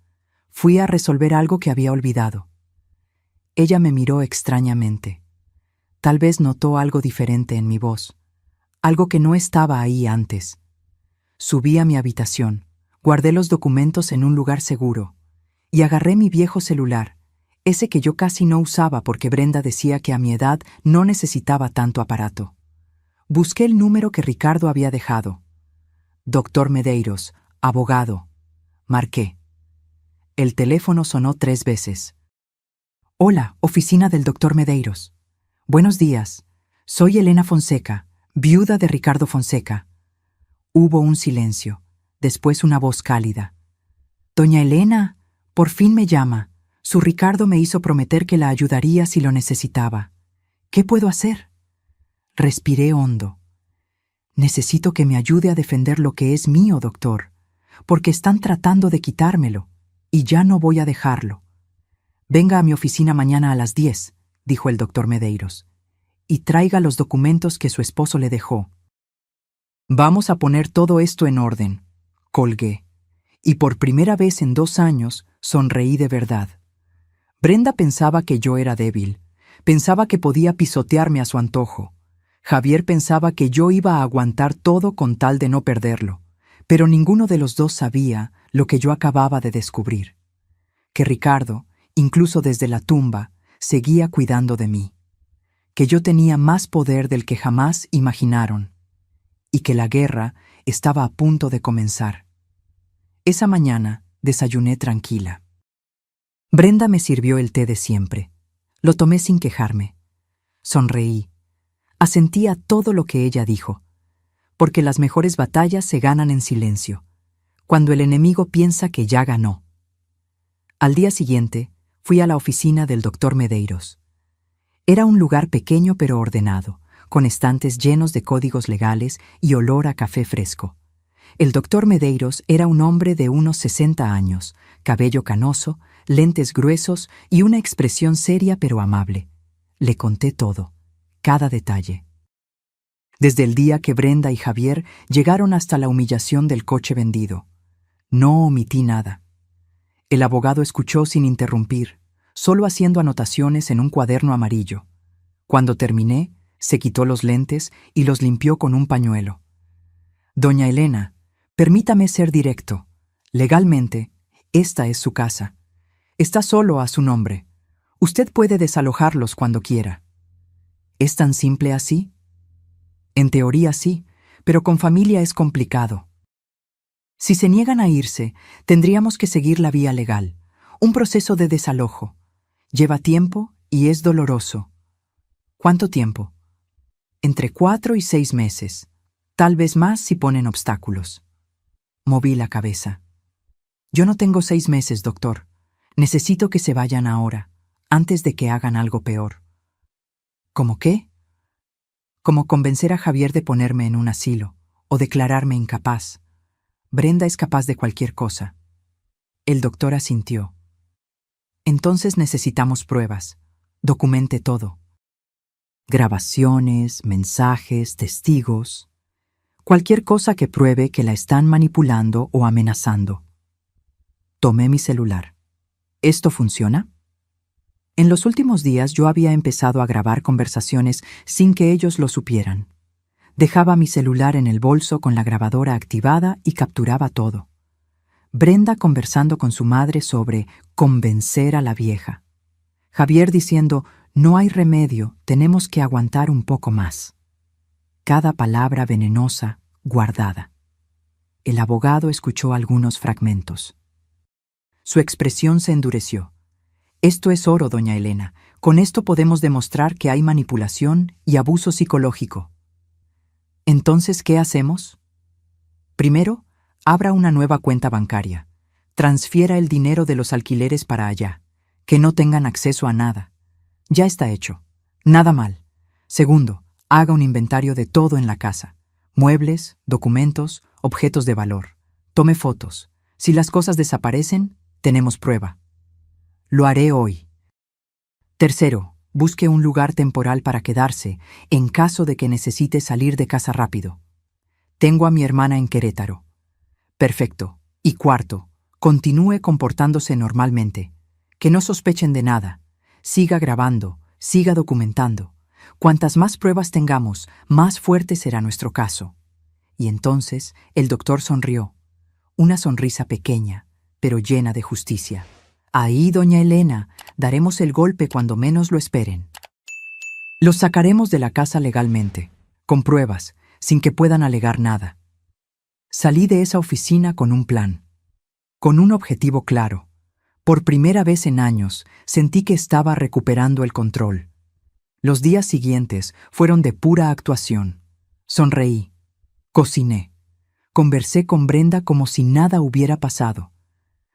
«Fui a resolver algo que había olvidado». Ella me miró extrañamente. Tal vez notó algo diferente en mi voz, algo que no estaba ahí antes. Subí a mi habitación, guardé los documentos en un lugar seguro y agarré mi viejo celular, ese que yo casi no usaba porque Brenda decía que a mi edad no necesitaba tanto aparato. Busqué el número que Ricardo había dejado. «Doctor Medeiros, abogado». Marqué. El teléfono sonó 3 veces. «Hola, oficina del doctor Medeiros. Buenos días. Soy Elena Fonseca, viuda de Ricardo Fonseca». Hubo un silencio, después una voz cálida. «Doña Elena, por fin me llama. Su Ricardo me hizo prometer que la ayudaría si lo necesitaba. ¿Qué puedo hacer?» Respiré hondo. «Necesito que me ayude a defender lo que es mío, doctor, porque están tratando de quitármelo, y ya no voy a dejarlo». «Venga a mi oficina mañana a las 10», dijo el doctor Medeiros, «y traiga los documentos que su esposo le dejó». «Vamos a poner todo esto en orden», colgué, y por primera vez en 2 años sonreí de verdad. Brenda pensaba que yo era débil, pensaba que podía pisotearme a su antojo. Javier pensaba que yo iba a aguantar todo con tal de no perderlo, pero ninguno de los dos sabía lo que yo acababa de descubrir. Que Ricardo, incluso desde la tumba, seguía cuidando de mí. Que yo tenía más poder del que jamás imaginaron. Y que la guerra estaba a punto de comenzar. Esa mañana desayuné tranquila. Brenda me sirvió el té de siempre. Lo tomé sin quejarme. Sonreí. Asentí a todo lo que ella dijo. Porque las mejores batallas se ganan en silencio, cuando el enemigo piensa que ya ganó. Al día siguiente, fui a la oficina del doctor Medeiros. Era un lugar pequeño pero ordenado, con estantes llenos de códigos legales y olor a café fresco. El doctor Medeiros era un hombre de unos 60 años, cabello canoso, lentes gruesos y una expresión seria pero amable. Le conté todo, cada detalle. Desde el día que Brenda y Javier llegaron hasta la humillación del coche vendido. No omití nada. El abogado escuchó sin interrumpir, solo haciendo anotaciones en un cuaderno amarillo. Cuando terminé, se quitó los lentes y los limpió con un pañuelo. «Doña Elena, permítame ser directo. Legalmente, esta es su casa. Está solo a su nombre. Usted puede desalojarlos cuando quiera». «¿Es tan simple así?» «En teoría sí, pero con familia es complicado. Si se niegan a irse, tendríamos que seguir la vía legal, un proceso de desalojo. Lleva tiempo y es doloroso». «¿Cuánto tiempo?» «Entre 4 y 6 meses, tal vez más si ponen obstáculos». Moví la cabeza. «Yo no tengo 6 meses, doctor. Necesito que se vayan ahora, antes de que hagan algo peor». «¿Cómo qué?» «Como convencer a Javier de ponerme en un asilo o declararme incapaz. Brenda es capaz de cualquier cosa». El doctor asintió. «Entonces necesitamos pruebas. Documente todo. Grabaciones, mensajes, testigos. Cualquier cosa que pruebe que la están manipulando o amenazando». Tomé mi celular. ¿Esto funciona? En los últimos días yo había empezado a grabar conversaciones sin que ellos lo supieran. Dejaba mi celular en el bolso con la grabadora activada y capturaba todo. Brenda conversando con su madre sobre convencer a la vieja. Javier diciendo, no hay remedio, tenemos que aguantar un poco más. Cada palabra venenosa, guardada. El abogado escuchó algunos fragmentos. Su expresión se endureció. Esto es oro, doña Elena. Con esto podemos demostrar que hay manipulación y abuso psicológico. Entonces, ¿qué hacemos? Primero, abra una nueva cuenta bancaria. Transfiera el dinero de los alquileres para allá. Que no tengan acceso a nada. Ya está hecho. Nada mal. Segundo, haga un inventario de todo en la casa. Muebles, documentos, objetos de valor. Tome fotos. Si las cosas desaparecen, tenemos prueba. Lo haré hoy. Tercero, busque un lugar temporal para quedarse en caso de que necesite salir de casa rápido. Tengo a mi hermana en Querétaro. Perfecto. Y cuarto, continúe comportándose normalmente. Que no sospechen de nada. Siga grabando, siga documentando. Cuantas más pruebas tengamos, más fuerte será nuestro caso. Y entonces el doctor sonrió. Una sonrisa pequeña, pero llena de justicia. Ahí, doña Elena, daremos el golpe cuando menos lo esperen. Los sacaremos de la casa legalmente, con pruebas, sin que puedan alegar nada. Salí de esa oficina con un plan, con un objetivo claro. Por primera vez en años, sentí que estaba recuperando el control. Los días siguientes fueron de pura actuación. Sonreí, cociné, conversé con Brenda como si nada hubiera pasado.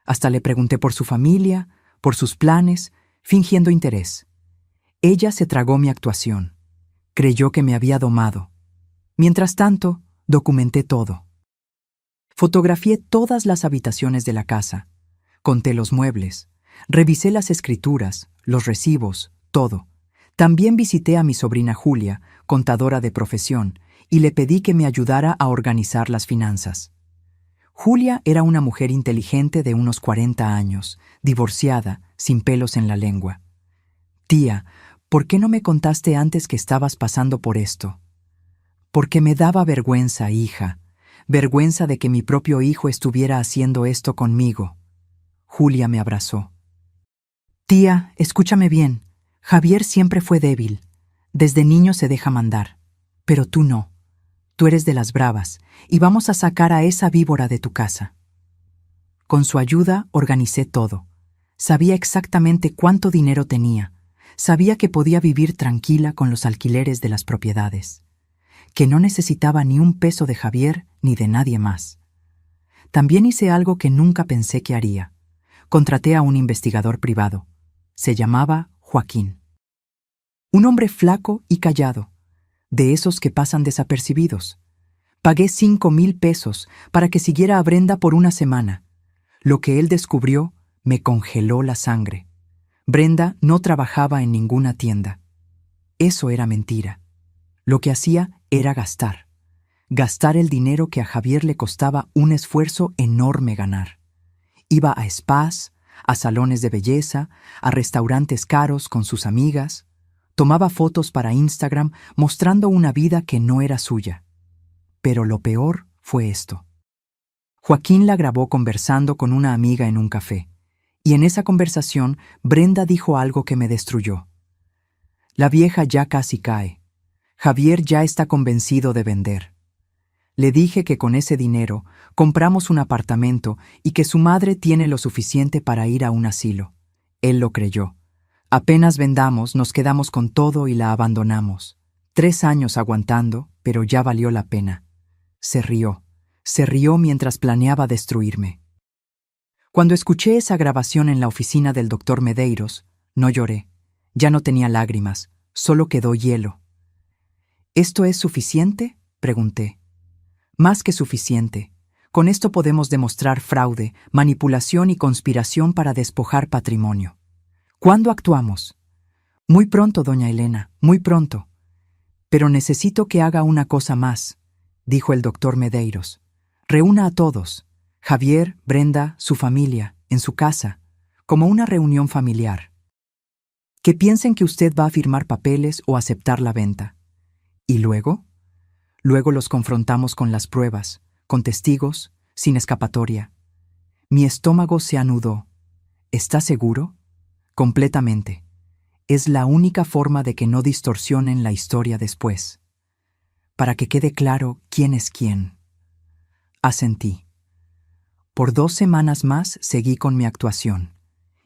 Hasta le pregunté por su familia, por sus planes, fingiendo interés. Ella se tragó mi actuación. Creyó que me había domado. Mientras tanto, documenté todo. Fotografié todas las habitaciones de la casa. Conté los muebles. Revisé las escrituras, los recibos, todo. También visité a mi sobrina Julia, contadora de profesión, y le pedí que me ayudara a organizar las finanzas. Julia era una mujer inteligente de unos 40 años, divorciada, sin pelos en la lengua. Tía, ¿por qué no me contaste antes que estabas pasando por esto? Porque me daba vergüenza, hija, vergüenza de que mi propio hijo estuviera haciendo esto conmigo. Julia me abrazó. Tía, escúchame bien, Javier siempre fue débil, desde niño se deja mandar, pero tú no. Tú eres de las bravas, y vamos a sacar a esa víbora de tu casa. Con su ayuda organicé todo. Sabía exactamente cuánto dinero tenía. Sabía que podía vivir tranquila con los alquileres de las propiedades. Que no necesitaba ni un peso de Javier ni de nadie más. También hice algo que nunca pensé que haría. Contraté a un investigador privado. Se llamaba Joaquín. Un hombre flaco y callado. De esos que pasan desapercibidos. Pagué 5,000 pesos para que siguiera a Brenda por una semana. Lo que él descubrió me congeló la sangre. Brenda no trabajaba en ninguna tienda. Eso era mentira. Lo que hacía era gastar. Gastar el dinero que a Javier le costaba un esfuerzo enorme ganar. Iba a spas, a salones de belleza, a restaurantes caros con sus amigas. Tomaba fotos para Instagram mostrando una vida que no era suya. Pero lo peor fue esto. Joaquín la grabó conversando con una amiga en un café, y en esa conversación Brenda dijo algo que me destruyó. La vieja ya casi cae. Javier ya está convencido de vender. Le dije que con ese dinero compramos un apartamento y que su madre tiene lo suficiente para ir a un asilo. Él lo creyó. Apenas vendamos, nos quedamos con todo y la abandonamos. 3 años aguantando, pero ya valió la pena. Se rió mientras planeaba destruirme. Cuando escuché esa grabación en la oficina del doctor Medeiros, no lloré. Ya no tenía lágrimas, solo quedó hielo. ¿Esto es suficiente?, pregunté. Más que suficiente. Con esto podemos demostrar fraude, manipulación y conspiración para despojar patrimonio. ¿Cuándo actuamos? Muy pronto, doña Elena, muy pronto. Pero necesito que haga una cosa más, dijo el doctor Medeiros. Reúna a todos, Javier, Brenda, su familia, en su casa. como una reunión familiar. Que piensen que usted va a firmar papeles o aceptar la venta. ¿Y luego? Luego los confrontamos con las pruebas, con testigos, sin escapatoria. Mi estómago se anudó. ¿Está seguro? Completamente. Es la única forma de que no distorsionen la historia después. Para que quede claro quién es quién. Asentí. Por 2 semanas más seguí con mi actuación.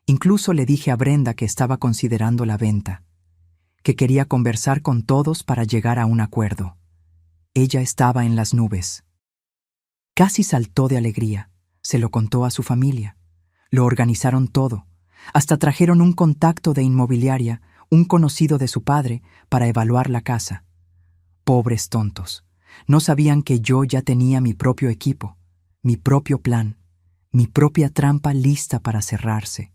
Incluso le dije a Brenda que estaba considerando la venta, que quería conversar con todos para llegar a un acuerdo. Ella estaba en las nubes. Casi saltó de alegría. Se lo contó a su familia. Lo organizaron todo. Hasta trajeron un contacto de inmobiliaria, un conocido de su padre, para evaluar la casa. Pobres tontos. No sabían que yo ya tenía mi propio equipo, mi propio plan, mi propia trampa lista para cerrarse.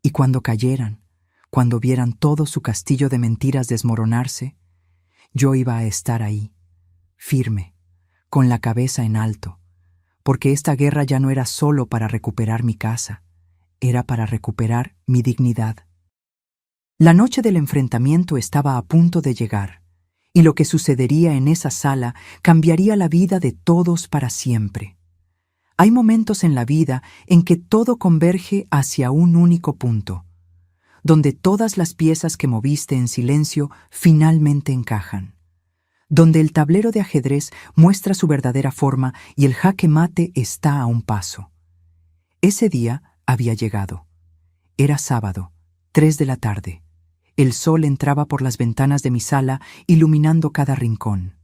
Y cuando cayeran, cuando vieran todo su castillo de mentiras desmoronarse, yo iba a estar ahí, firme, con la cabeza en alto, porque esta guerra ya no era solo para recuperar mi casa, era para recuperar mi dignidad. La noche del enfrentamiento estaba a punto de llegar, y lo que sucedería en esa sala cambiaría la vida de todos para siempre. Hay momentos en la vida en que todo converge hacia un único punto, donde todas las piezas que moviste en silencio finalmente encajan, donde el tablero de ajedrez muestra su verdadera forma y el jaque mate está a un paso. Ese día había llegado. Era sábado, 3 de la tarde. El sol entraba por las ventanas de mi sala, iluminando cada rincón.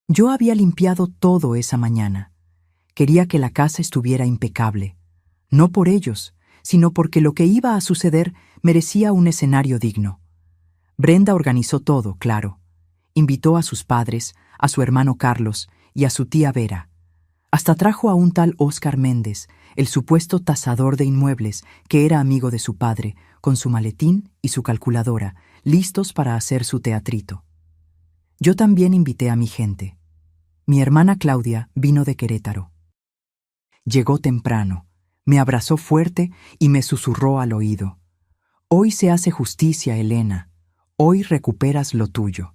Yo había limpiado todo esa mañana. Quería que la casa estuviera impecable, no por ellos, sino porque lo que iba a suceder merecía un escenario digno. Brenda organizó todo, claro. Invitó a sus padres, a su hermano Carlos y a su tía Vera. Hasta trajo a un tal Óscar Méndez, el supuesto tasador de inmuebles, que era amigo de su padre, con su maletín y su calculadora, listos para hacer su teatrito. Yo también invité a mi gente. Mi hermana Claudia vino de Querétaro. Llegó temprano, me abrazó fuerte y me susurró al oído. Hoy se hace justicia, Elena. Hoy recuperas lo tuyo.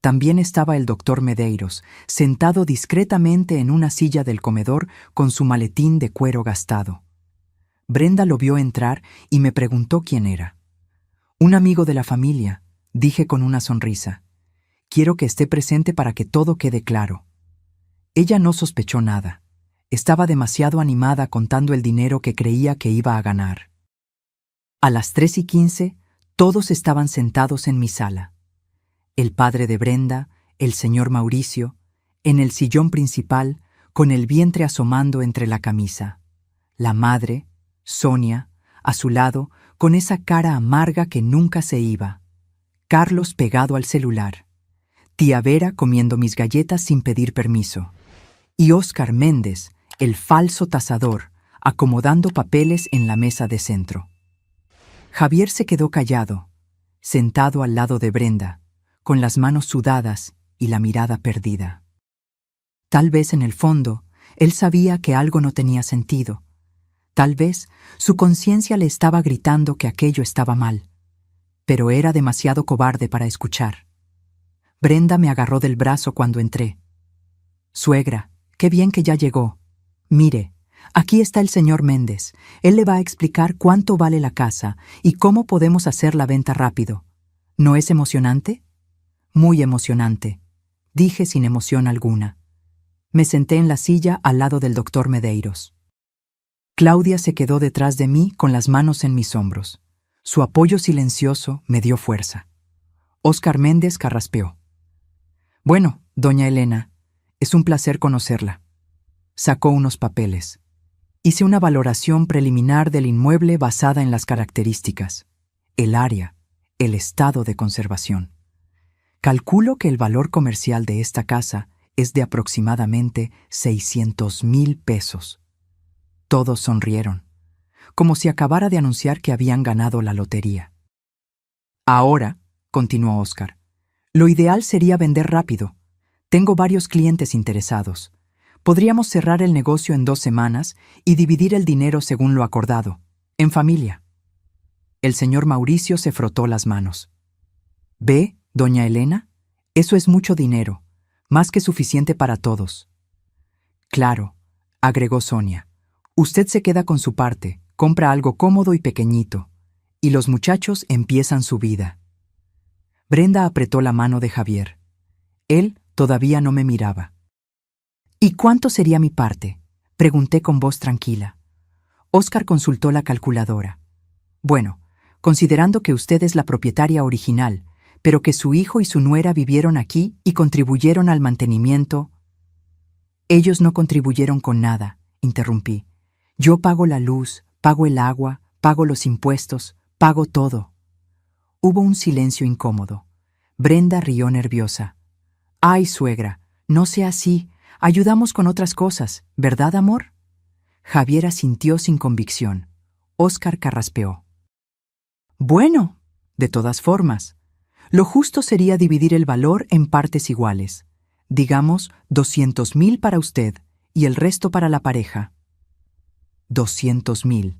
También estaba el doctor Medeiros, sentado discretamente en una silla del comedor con su maletín de cuero gastado. Brenda lo vio entrar y me preguntó quién era. Un amigo de la familia, dije con una sonrisa. Quiero que esté presente para que todo quede claro. Ella no sospechó nada. Estaba demasiado animada contando el dinero que creía que iba a ganar. A las 3:15, todos estaban sentados en mi sala. El padre de Brenda, el señor Mauricio, en el sillón principal, con el vientre asomando entre la camisa. La madre, Sonia, a su lado, con esa cara amarga que nunca se iba. Carlos pegado al celular. Tía Vera comiendo mis galletas sin pedir permiso. Y Óscar Méndez, el falso tasador, acomodando papeles en la mesa de centro. Javier se quedó callado, sentado al lado de Brenda, con las manos sudadas y la mirada perdida. Tal vez en el fondo, él sabía que algo no tenía sentido. Tal vez su conciencia le estaba gritando que aquello estaba mal, pero era demasiado cobarde para escuchar. Brenda me agarró del brazo cuando entré. Suegra, qué bien que ya llegó. Mire, aquí está el señor Méndez. Él le va a explicar cuánto vale la casa y cómo podemos hacer la venta rápido. ¿No es emocionante? Muy emocionante, dije sin emoción alguna. Me senté en la silla al lado del doctor Medeiros. Claudia se quedó detrás de mí con las manos en mis hombros. Su apoyo silencioso me dio fuerza. Óscar Méndez carraspeó. Bueno, doña Elena, es un placer conocerla. Sacó unos papeles. Hice una valoración preliminar del inmueble basada en las características, el área, el estado de conservación. Calculo que el valor comercial de esta casa es de aproximadamente 600,000 pesos. Todos sonrieron, como si acabara de anunciar que habían ganado la lotería. Ahora, continuó Óscar, lo ideal sería vender rápido. Tengo varios clientes interesados. Podríamos cerrar el negocio en 2 semanas y dividir el dinero según lo acordado. En familia. El señor Mauricio se frotó las manos. ¿Ve, doña Elena? Eso es mucho dinero, más que suficiente para todos. Claro, agregó Sonia. Usted se queda con su parte, compra algo cómodo y pequeñito, y los muchachos empiezan su vida. Brenda apretó la mano de Javier. Él todavía no me miraba. ¿Y cuánto sería mi parte?, pregunté con voz tranquila. Óscar consultó la calculadora. Bueno, considerando que usted es la propietaria original, pero que su hijo y su nuera vivieron aquí y contribuyeron al mantenimiento. Ellos no contribuyeron con nada, interrumpí. Yo pago la luz, pago el agua, pago los impuestos, pago todo. Hubo un silencio incómodo. Brenda rió nerviosa. Ay, suegra, no sea así. Ayudamos con otras cosas, ¿verdad, amor? Javier asintió sin convicción. Óscar carraspeó. Bueno, de todas formas, lo justo sería dividir el valor en partes iguales. Digamos, 200,000 para usted y el resto para la pareja. 200,000.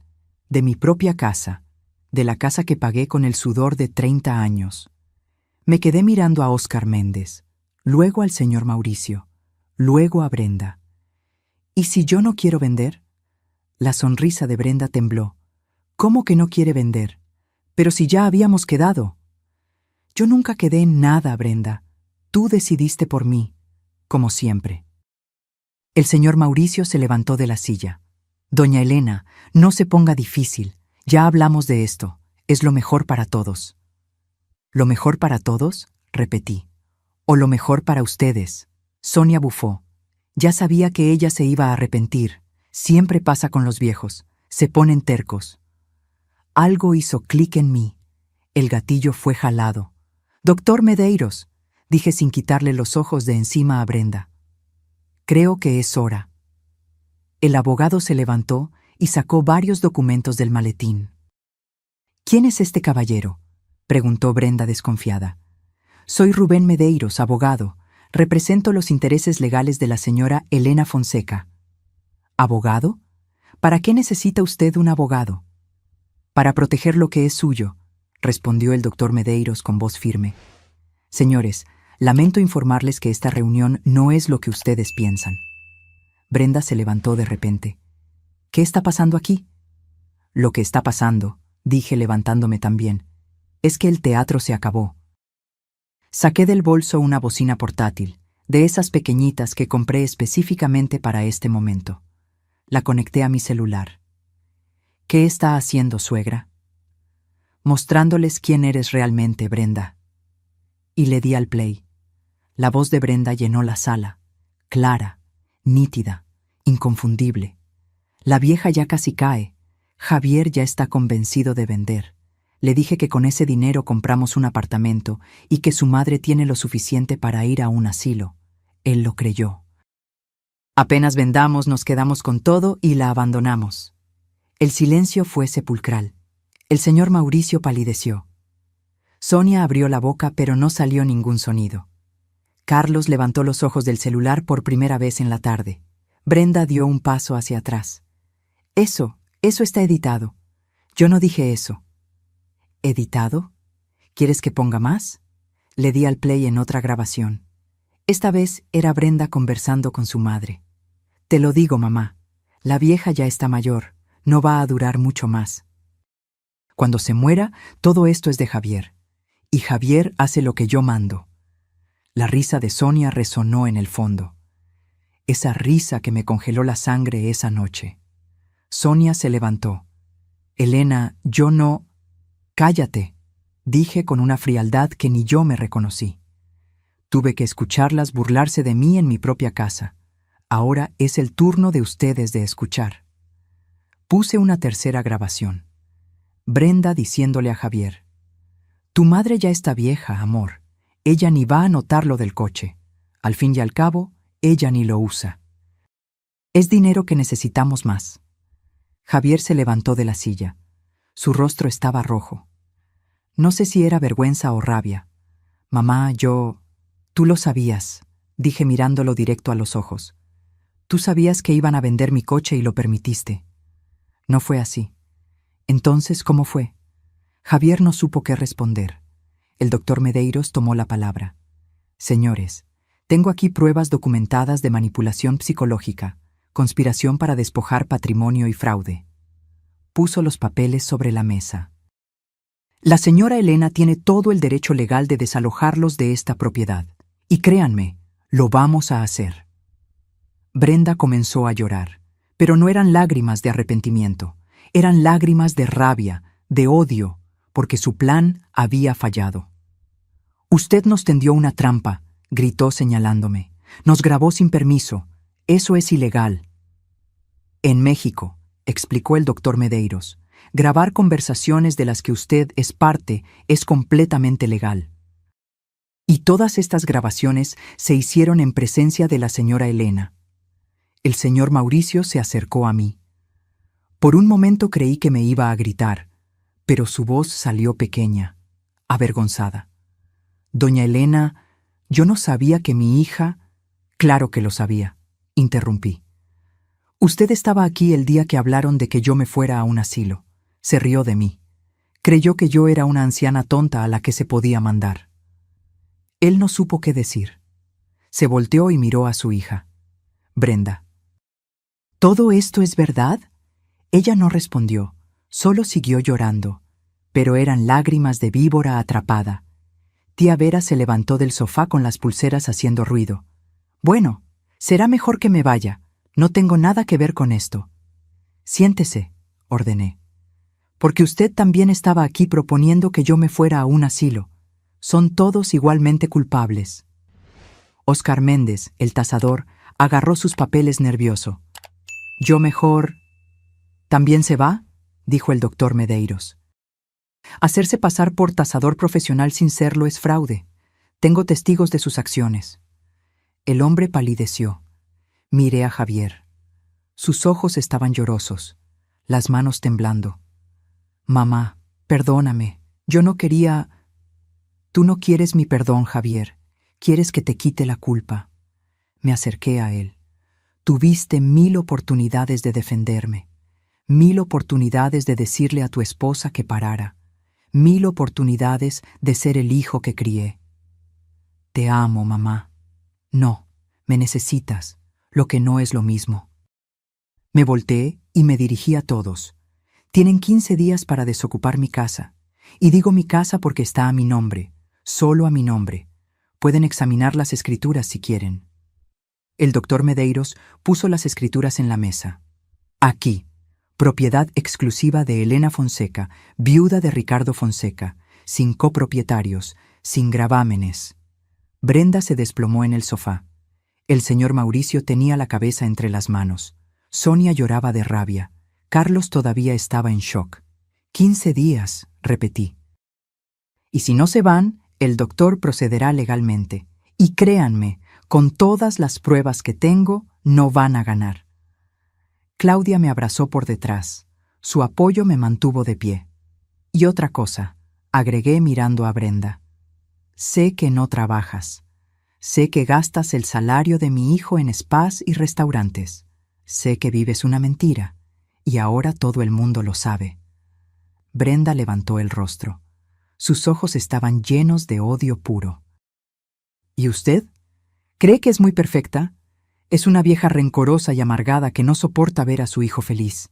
De mi propia casa, de la casa que pagué con el sudor de 30 años. Me quedé mirando a Óscar Méndez, luego al señor Mauricio, luego a Brenda. ¿Y si yo no quiero vender? La sonrisa de Brenda tembló. ¿Cómo que no quiere vender? Pero si ya habíamos quedado. Yo nunca quedé en nada, Brenda. Tú decidiste por mí, como siempre. El señor Mauricio se levantó de la silla. Doña Elena, no se ponga difícil. Ya hablamos de esto. Es lo mejor para todos. ¿Lo mejor para todos?, repetí. ¿O lo mejor para ustedes? Sonia bufó. Ya sabía que ella se iba a arrepentir. Siempre pasa con los viejos. Se ponen tercos. Algo hizo clic en mí. El gatillo fue jalado. Doctor Medeiros, dije sin quitarle los ojos de encima a Brenda. Creo que es hora. El abogado se levantó y sacó varios documentos del maletín. ¿Quién es este caballero?, preguntó Brenda desconfiada. Soy Rubén Medeiros, abogado. Represento los intereses legales de la señora Elena Fonseca. ¿Abogado? ¿Para qué necesita usted un abogado? Para proteger lo que es suyo, respondió el doctor Medeiros con voz firme. Señores, lamento informarles que esta reunión no es lo que ustedes piensan. Brenda se levantó de repente. ¿Qué está pasando aquí? Lo que está pasando, dije levantándome también, es que el teatro se acabó. Saqué del bolso una bocina portátil, de esas pequeñitas que compré específicamente para este momento. La conecté a mi celular. ¿Qué está haciendo, suegra? Mostrándoles quién eres realmente, Brenda. Y le di al play. La voz de Brenda llenó la sala, clara, nítida, inconfundible. La vieja ya casi cae. Javier ya está convencido de vender. Le dije que con ese dinero compramos un apartamento y que su madre tiene lo suficiente para ir a un asilo. Él lo creyó. Apenas vendamos, nos quedamos con todo y la abandonamos. El silencio fue sepulcral. El señor Mauricio palideció. Sonia abrió la boca, pero no salió ningún sonido. Carlos levantó los ojos del celular por primera vez en la tarde. Brenda dio un paso hacia atrás. Eso está editado. Yo no dije eso. ¿Editado? ¿Quieres que ponga más? Le di al play en otra grabación. Esta vez era Brenda conversando con su madre. Te lo digo, mamá. La vieja ya está mayor. No va a durar mucho más. Cuando se muera, todo esto es de Javier. Y Javier hace lo que yo mando. La risa de Sonia resonó en el fondo. Esa risa que me congeló la sangre esa noche. Sonia se levantó. Elena, yo no... Cállate, dije con una frialdad que ni yo me reconocí. Tuve que escucharlas burlarse de mí en mi propia casa. Ahora es el turno de ustedes de escuchar. Puse una tercera grabación. Brenda diciéndole a Javier: Tu madre ya está vieja, amor. Ella ni va a notar lo del coche. Al fin y al cabo, ella ni lo usa. Es dinero que necesitamos más. Javier se levantó de la silla. Su rostro estaba rojo. No sé si era vergüenza o rabia. Mamá, Tú lo sabías, dije mirándolo directo a los ojos. Tú sabías que iban a vender mi coche y lo permitiste. No fue así. Entonces, ¿cómo fue? Javier no supo qué responder. El doctor Medeiros tomó la palabra. Señores, tengo aquí pruebas documentadas de manipulación psicológica, conspiración para despojar patrimonio y fraude. Puso los papeles sobre la mesa. La señora Elena tiene todo el derecho legal de desalojarlos de esta propiedad. Y créanme, lo vamos a hacer. Brenda comenzó a llorar, pero no eran lágrimas de arrepentimiento, eran lágrimas de rabia, de odio, porque su plan había fallado. Usted nos tendió una trampa, gritó señalándome. Nos grabó sin permiso. Eso es ilegal. En México, explicó el doctor Medeiros, grabar conversaciones de las que usted es parte es completamente legal. Y todas estas grabaciones se hicieron en presencia de la señora Elena. El señor Mauricio se acercó a mí. Por un momento creí que me iba a gritar, pero su voz salió pequeña, avergonzada. Doña Elena, yo no sabía que mi hija... Claro que lo sabía, interrumpí. Usted estaba aquí el día que hablaron de que yo me fuera a un asilo. Se rió de mí. Creyó que yo era una anciana tonta a la que se podía mandar. Él no supo qué decir. Se volteó y miró a su hija. Brenda. ¿Todo esto es verdad? Ella no respondió, solo siguió llorando, pero eran lágrimas de víbora atrapada. Tía Vera se levantó del sofá con las pulseras haciendo ruido. Bueno, será mejor que me vaya. No tengo nada que ver con esto. Siéntese, ordené. Porque usted también estaba aquí proponiendo que yo me fuera a un asilo. Son todos igualmente culpables. Óscar Méndez, el tasador, agarró sus papeles nervioso. Yo mejor... ¿También se va? Dijo el doctor Medeiros. Hacerse pasar por tasador profesional sin serlo es fraude. Tengo testigos de sus acciones. El hombre palideció. Miré a Javier. Sus ojos estaban llorosos, las manos temblando. Mamá, perdóname. Yo no quería... Tú no quieres mi perdón, Javier. Quieres que te quite la culpa. Me acerqué a él. Tuviste 1000 oportunidades de defenderme. 1000 oportunidades de decirle a tu esposa que parara. 1000 oportunidades de ser el hijo que crié. Te amo, mamá. No, me necesitas, lo que no es lo mismo. Me volteé y me dirigí a todos. Tienen 15 días para desocupar mi casa. Y digo mi casa porque está a mi nombre, solo a mi nombre. Pueden examinar las escrituras si quieren. El doctor Medeiros puso las escrituras en la mesa. Aquí, propiedad exclusiva de Elena Fonseca, viuda de Ricardo Fonseca, sin copropietarios, sin gravámenes. Brenda se desplomó en el sofá. El señor Mauricio tenía la cabeza entre las manos. Sonia lloraba de rabia. Carlos todavía estaba en shock. 15 días, repetí. Y si no se van, el doctor procederá legalmente. Y créanme, con todas las pruebas que tengo, no van a ganar. Claudia me abrazó por detrás. Su apoyo me mantuvo de pie. Y otra cosa, agregué mirando a Brenda. Sé que no trabajas. Sé que gastas el salario de mi hijo en spas y restaurantes. Sé que vives una mentira. Y ahora todo el mundo lo sabe. Brenda levantó el rostro. Sus ojos estaban llenos de odio puro. ¿Y usted? ¿Cree que es muy perfecta? Es una vieja rencorosa y amargada que no soporta ver a su hijo feliz.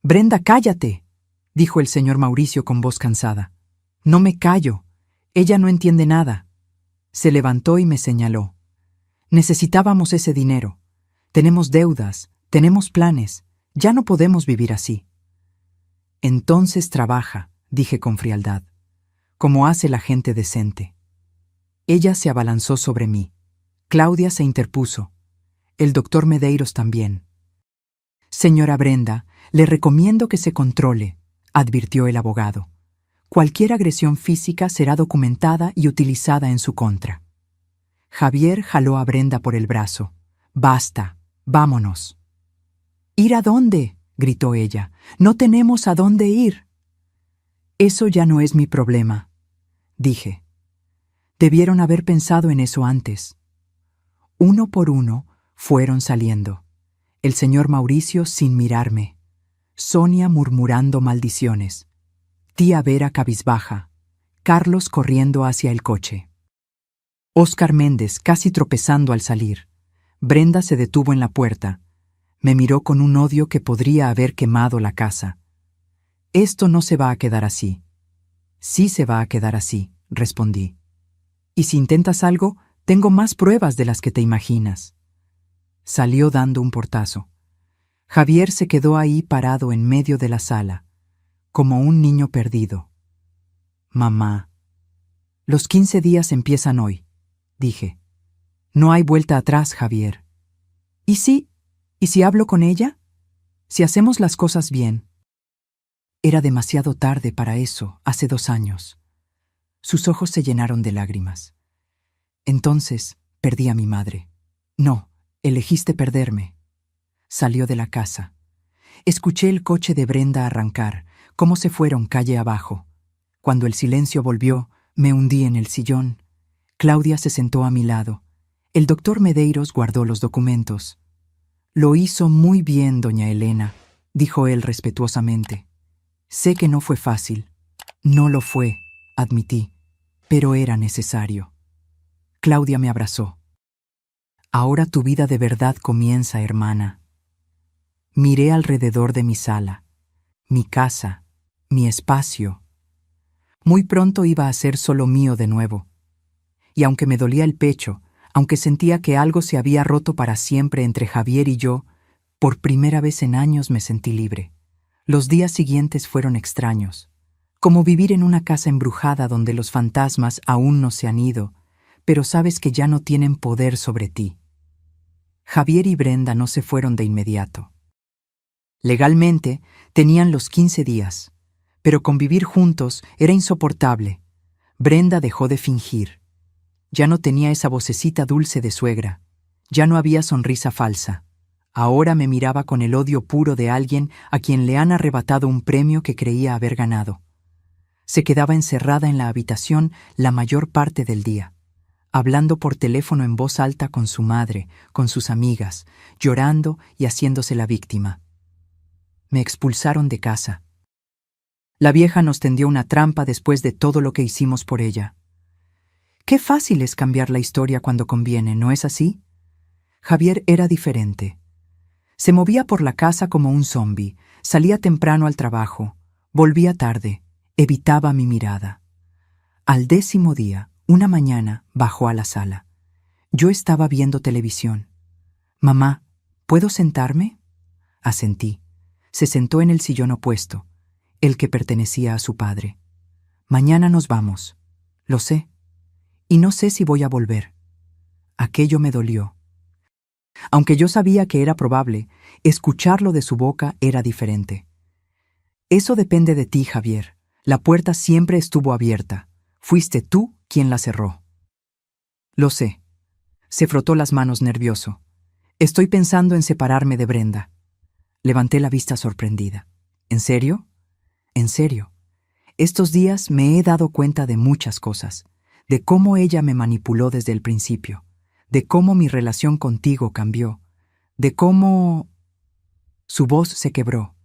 Brenda, cállate, dijo el señor Mauricio con voz cansada. No me callo. Ella no entiende nada. Se levantó y me señaló. Necesitábamos ese dinero. Tenemos deudas, tenemos planes. Ya no podemos vivir así. Entonces trabaja, dije con frialdad, como hace la gente decente. Ella se abalanzó sobre mí. Claudia se interpuso. El doctor Medeiros también. Señora Brenda, le recomiendo que se controle, advirtió el abogado. Cualquier agresión física será documentada y utilizada en su contra. Javier jaló a Brenda por el brazo. Basta, vámonos. ¿Ir a dónde? Gritó ella. No tenemos a dónde ir. Eso ya no es mi problema, dije. Debieron haber pensado en eso antes. Uno por uno fueron saliendo. El señor Mauricio sin mirarme. Sonia murmurando maldiciones, tía Vera cabizbaja, Carlos corriendo hacia el coche. Óscar Méndez casi tropezando al salir. Brenda se detuvo en la puerta. Me miró con un odio que podría haber quemado la casa. Esto no se va a quedar así. Sí se va a quedar así, respondí. Y si intentas algo, tengo más pruebas de las que te imaginas. Salió dando un portazo. Javier se quedó ahí parado en medio de la sala, como un niño perdido. Mamá. Los 15 días empiezan hoy, dije. No hay vuelta atrás, Javier. ¿Y si hablo con ella? Si hacemos las cosas bien. Era demasiado tarde para eso, hace 2 años. Sus ojos se llenaron de lágrimas. Entonces, perdí a mi madre. No, elegiste perderme. Salió de la casa. Escuché el coche de Brenda arrancar, cómo se fueron calle abajo. Cuando el silencio volvió, me hundí en el sillón. Claudia se sentó a mi lado. El doctor Medeiros guardó los documentos. Lo hizo muy bien, doña Elena, dijo él respetuosamente. Sé que no fue fácil. No lo fue, admití, pero era necesario. Claudia me abrazó. Ahora tu vida de verdad comienza, hermana. Miré alrededor de mi sala, mi casa, mi espacio. Muy pronto iba a ser solo mío de nuevo. Y aunque me dolía el pecho, aunque sentía que algo se había roto para siempre entre Javier y yo, por primera vez en años me sentí libre. Los días siguientes fueron extraños, como vivir en una casa embrujada donde los fantasmas aún no se han ido, pero sabes que ya no tienen poder sobre ti. Javier y Brenda no se fueron de inmediato. Legalmente tenían los 15 días, pero convivir juntos era insoportable. Brenda dejó de fingir. Ya no tenía esa vocecita dulce de suegra. Ya no había sonrisa falsa. Ahora me miraba con el odio puro de alguien a quien le han arrebatado un premio que creía haber ganado. Se quedaba encerrada en la habitación la mayor parte del día, hablando por teléfono en voz alta con su madre, con sus amigas, llorando y haciéndose la víctima. Me expulsaron de casa. La vieja nos tendió una trampa después de todo lo que hicimos por ella. Qué fácil es cambiar la historia cuando conviene, ¿no es así? Javier era diferente. Se movía por la casa como un zombi, salía temprano al trabajo, volvía tarde, evitaba mi mirada. Al 10º día, una mañana, bajó a la sala. Yo estaba viendo televisión. «Mamá, ¿puedo sentarme?» Asentí. Se sentó en el sillón opuesto, el que pertenecía a su padre. «Mañana nos vamos. Lo sé. Y no sé si voy a volver». Aquello me dolió. Aunque yo sabía que era probable, escucharlo de su boca era diferente. «Eso depende de ti, Javier. La puerta siempre estuvo abierta. Fuiste tú quien la cerró». «Lo sé». Se frotó las manos nervioso. «Estoy pensando en separarme de Brenda». Levanté la vista sorprendida. «¿En serio?» «En serio. Estos días me he dado cuenta de muchas cosas, de cómo ella me manipuló desde el principio, de cómo mi relación contigo cambió, de cómo...» Su voz se quebró.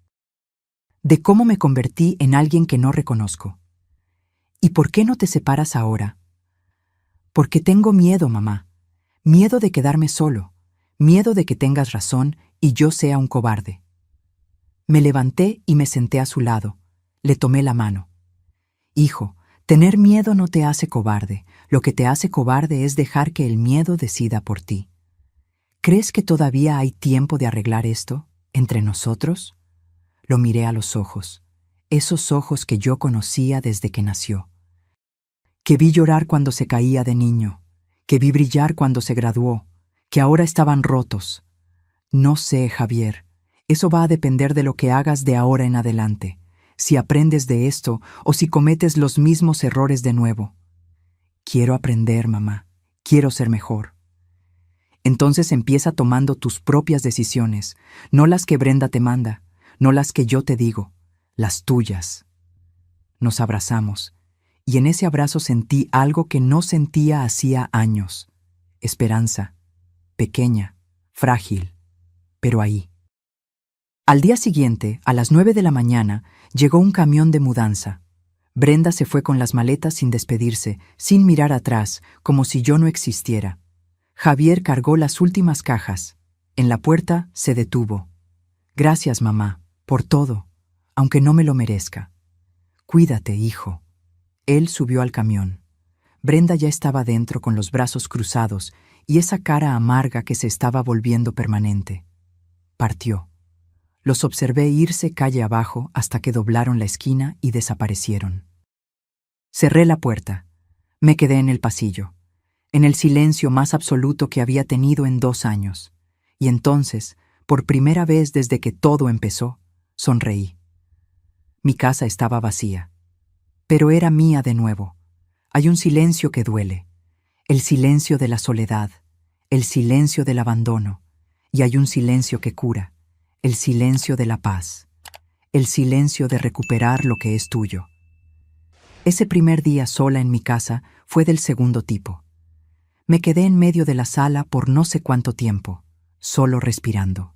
«De cómo me convertí en alguien que no reconozco. ¿Y por qué no te separas ahora?» «Porque tengo miedo, mamá. Miedo de quedarme solo. Miedo de que tengas razón y yo sea un cobarde». Me levanté y me senté a su lado. Le tomé la mano. «Hijo, tener miedo no te hace cobarde. Lo que te hace cobarde es dejar que el miedo decida por ti. ¿Crees que todavía hay tiempo de arreglar esto, entre nosotros?» Lo miré a los ojos, esos ojos que yo conocía desde que nació. Que vi llorar cuando se caía de niño, que vi brillar cuando se graduó, que ahora estaban rotos. No sé, Javier, eso va a depender de lo que hagas de ahora en adelante, si aprendes de esto o si cometes los mismos errores de nuevo. Quiero aprender, mamá, quiero ser mejor. Entonces empieza tomando tus propias decisiones, no las que Brenda te manda, no las que yo te digo, las tuyas. Nos abrazamos, y en ese abrazo sentí algo que no sentía hacía años. Esperanza, pequeña, frágil, pero ahí. Al día siguiente, a las 9 de la mañana, llegó un camión de mudanza. Brenda se fue con las maletas sin despedirse, sin mirar atrás, como si yo no existiera. Javier cargó las últimas cajas. En la puerta se detuvo. Gracias, mamá, por todo, aunque no me lo merezca. Cuídate, hijo. Él subió al camión. Brenda ya estaba dentro con los brazos cruzados y esa cara amarga que se estaba volviendo permanente. Partió. Los observé irse calle abajo hasta que doblaron la esquina y desaparecieron. Cerré la puerta. Me quedé en el pasillo, en el silencio más absoluto que había tenido en 2 años. Y entonces, por primera vez desde que todo empezó, sonreí. Mi casa estaba vacía, pero era mía de nuevo. Hay un silencio que duele, el silencio de la soledad, el silencio del abandono, y hay un silencio que cura, el silencio de la paz, el silencio de recuperar lo que es tuyo. Ese primer día sola en mi casa fue del segundo tipo. Me quedé en medio de la sala por no sé cuánto tiempo, solo respirando.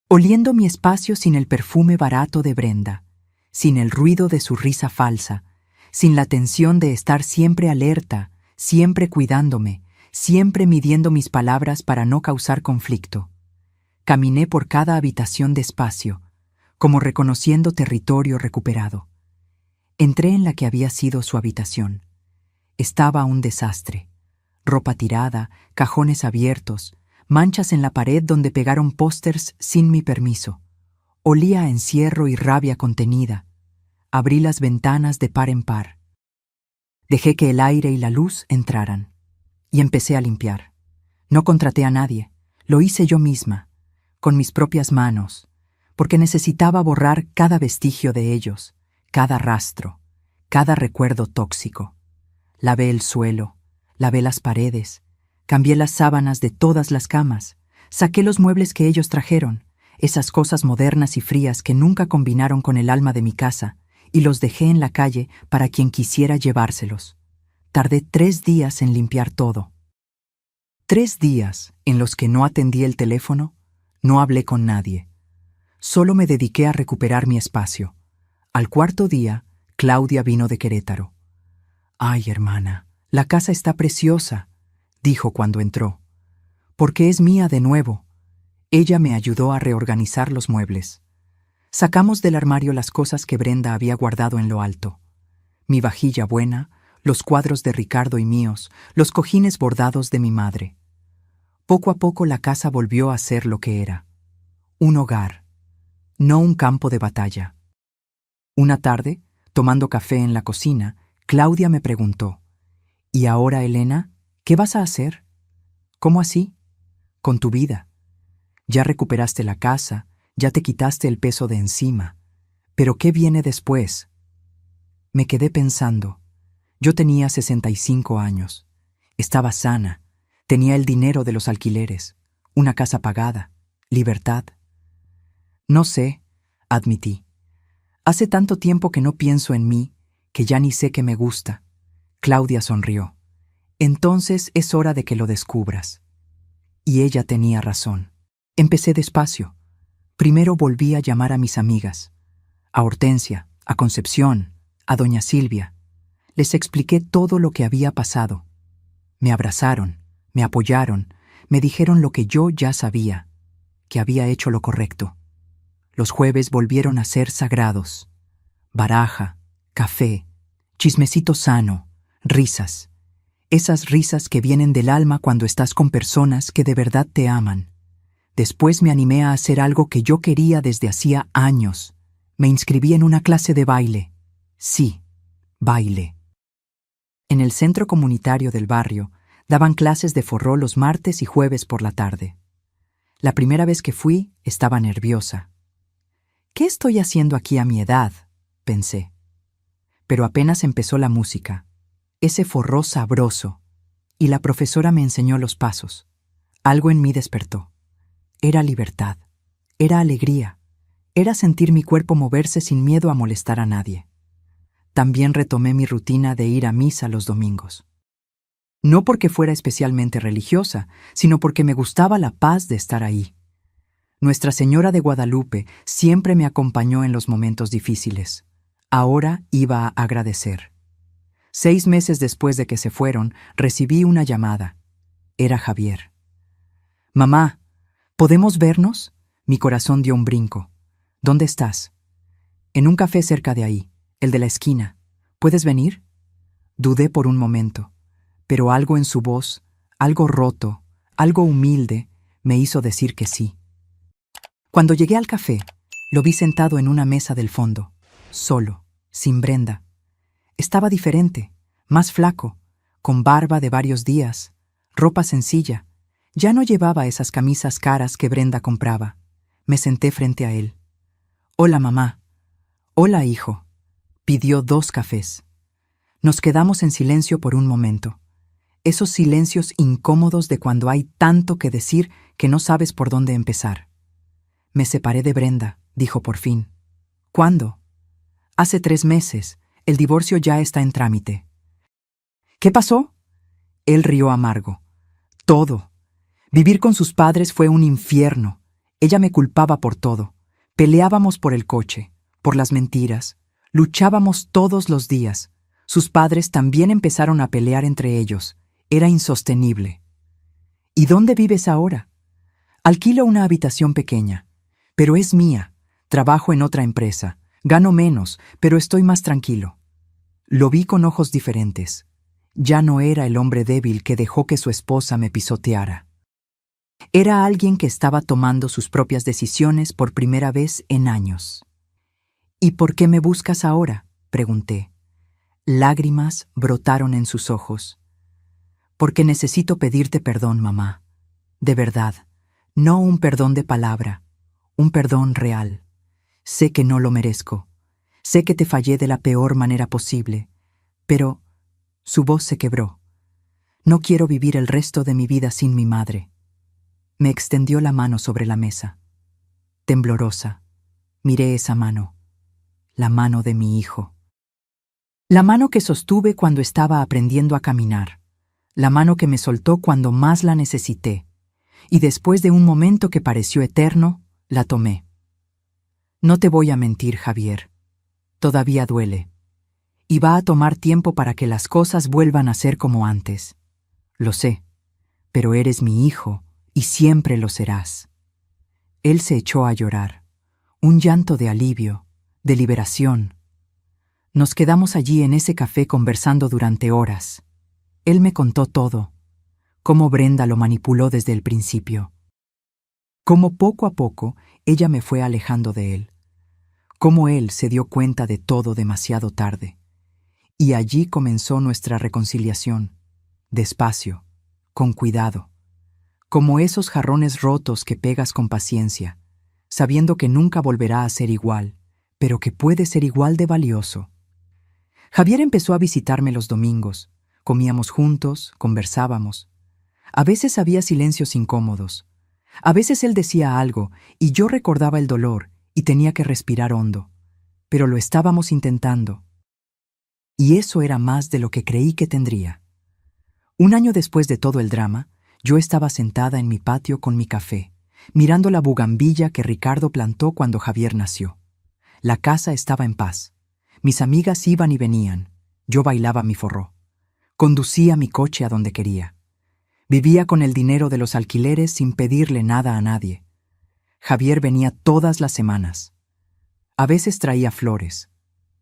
Oliendo mi espacio sin el perfume barato de Brenda, sin el ruido de su risa falsa, sin la tensión de estar siempre alerta, siempre cuidándome, siempre midiendo mis palabras para no causar conflicto. Caminé por cada habitación despacio, como reconociendo territorio recuperado. Entré en la que había sido su habitación. Estaba un desastre. Ropa tirada, cajones abiertos, manchas en la pared donde pegaron pósters sin mi permiso. Olía a encierro y rabia contenida. Abrí las ventanas de par en par. Dejé que el aire y la luz entraran. Y empecé a limpiar. No contraté a nadie. Lo hice yo misma, con mis propias manos, porque necesitaba borrar cada vestigio de ellos, cada rastro, cada recuerdo tóxico. Lavé el suelo, lavé las paredes, cambié las sábanas de todas las camas, saqué los muebles que ellos trajeron, esas cosas modernas y frías que nunca combinaron con el alma de mi casa, y los dejé en la calle para quien quisiera llevárselos. Tardé 3 días en limpiar todo. 3 días en los que no atendí el teléfono, no hablé con nadie. Solo me dediqué a recuperar mi espacio. Al 4.º día, Claudia vino de Querétaro. «Ay, hermana, la casa está preciosa», dijo cuando entró. «Porque es mía de nuevo». Ella me ayudó a reorganizar los muebles. Sacamos del armario las cosas que Brenda había guardado en lo alto. Mi vajilla buena, los cuadros de Ricardo y míos, los cojines bordados de mi madre. Poco a poco la casa volvió a ser lo que era. Un hogar, no un campo de batalla. Una tarde, tomando café en la cocina, Claudia me preguntó: «¿Y ahora, Elena, qué vas a hacer?» «¿Cómo así?» «Con tu vida. Ya recuperaste la casa, ya te quitaste el peso de encima. ¿Pero qué viene después?» Me quedé pensando. Yo tenía 65 años. Estaba sana. Tenía el dinero de los alquileres, una casa pagada, libertad. «No sé», admití. «Hace tanto tiempo que no pienso en mí, que ya ni sé qué me gusta». Claudia sonrió. «Entonces es hora de que lo descubras». Y ella tenía razón. Empecé despacio. Primero volví a llamar a mis amigas, a Hortensia, a Concepción, a doña Silvia. Les expliqué todo lo que había pasado. Me abrazaron, me apoyaron, me dijeron lo que yo ya sabía, que había hecho lo correcto. Los jueves volvieron a ser sagrados. Baraja, café, chismecito sano, risas. Esas risas que vienen del alma cuando estás con personas que de verdad te aman. Después me animé a hacer algo que yo quería desde hacía años. Me inscribí en una clase de baile. Sí, baile. En el centro comunitario del barrio daban clases de forró los martes y jueves por la tarde. La primera vez que fui, estaba nerviosa. «¿Qué estoy haciendo aquí a mi edad?», pensé. Pero apenas empezó la música, ese forró sabroso, y la profesora me enseñó los pasos. Algo en mí despertó. Era libertad, era alegría, era sentir mi cuerpo moverse sin miedo a molestar a nadie. También retomé mi rutina de ir a misa los domingos. No porque fuera especialmente religiosa, sino porque me gustaba la paz de estar ahí. Nuestra Señora de Guadalupe siempre me acompañó en los momentos difíciles. Ahora iba a agradecer. 6 meses después de que se fueron, recibí una llamada. Era Javier. «Mamá, ¿podemos vernos?» Mi corazón dio un brinco. «¿Dónde estás?» «En un café cerca de ahí, el de la esquina. ¿Puedes venir?» Dudé por un momento, pero algo en su voz, algo roto, algo humilde, me hizo decir que sí. Cuando llegué al café, lo vi sentado en una mesa del fondo, solo, sin Brenda. Estaba diferente, más flaco, con barba de varios días, ropa sencilla. Ya no llevaba esas camisas caras que Brenda compraba. Me senté frente a él. «Hola, mamá». «Hola, hijo». Pidió 2 cafés. Nos quedamos en silencio por un momento. Esos silencios incómodos de cuando hay tanto que decir que no sabes por dónde empezar. «Me separé de Brenda», dijo por fin. «¿Cuándo?» «Hace 3 meses. El divorcio ya está en trámite». «¿Qué pasó?» Él rió amargo. «Todo. Vivir con sus padres fue un infierno. Ella me culpaba por todo. Peleábamos por el coche, por las mentiras. Luchábamos todos los días. Sus padres también empezaron a pelear entre ellos. Era insostenible». «¿Y dónde vives ahora?» «Alquilo una habitación pequeña. Pero es mía. Trabajo en otra empresa. Gano menos, pero estoy más tranquilo». Lo vi con ojos diferentes. Ya no era el hombre débil que dejó que su esposa me pisoteara. Era alguien que estaba tomando sus propias decisiones por primera vez en años. «¿Y por qué me buscas ahora?», pregunté. Lágrimas brotaron en sus ojos. «Porque necesito pedirte perdón, mamá. De verdad, no un perdón de palabra, un perdón real. Sé que no lo merezco. Sé que te fallé de la peor manera posible, pero…» Su voz se quebró. «No quiero vivir el resto de mi vida sin mi madre». Me extendió la mano sobre la mesa. Temblorosa, miré esa mano, la mano de mi hijo. La mano que sostuve cuando estaba aprendiendo a caminar, la mano que me soltó cuando más la necesité, y después de un momento que pareció eterno, la tomé. «No te voy a mentir, Javier. Todavía duele. Y va a tomar tiempo para que las cosas vuelvan a ser como antes. Lo sé, pero eres mi hijo y siempre lo serás». Él se echó a llorar, un llanto de alivio, de liberación. Nos quedamos allí en ese café conversando durante horas. Él me contó todo, cómo Brenda lo manipuló desde el principio, cómo poco a poco ella me fue alejando de él, cómo él se dio cuenta de todo demasiado tarde. Y allí comenzó nuestra reconciliación, despacio, con cuidado, como esos jarrones rotos que pegas con paciencia, sabiendo que nunca volverá a ser igual, pero que puede ser igual de valioso. Javier empezó a visitarme los domingos, comíamos juntos, conversábamos. A veces había silencios incómodos. A veces él decía algo y yo recordaba el dolor y tenía que respirar hondo, pero lo estábamos intentando. Y eso era más de lo que creí que tendría. Un año después de todo el drama, yo estaba sentada en mi patio con mi café, mirando la bugambilla que Ricardo plantó cuando Javier nació. La casa estaba en paz. Mis amigas iban y venían. Yo bailaba mi forró. Conducía mi coche a donde quería. Vivía con el dinero de los alquileres sin pedirle nada a nadie. Javier venía todas las semanas. A veces traía flores,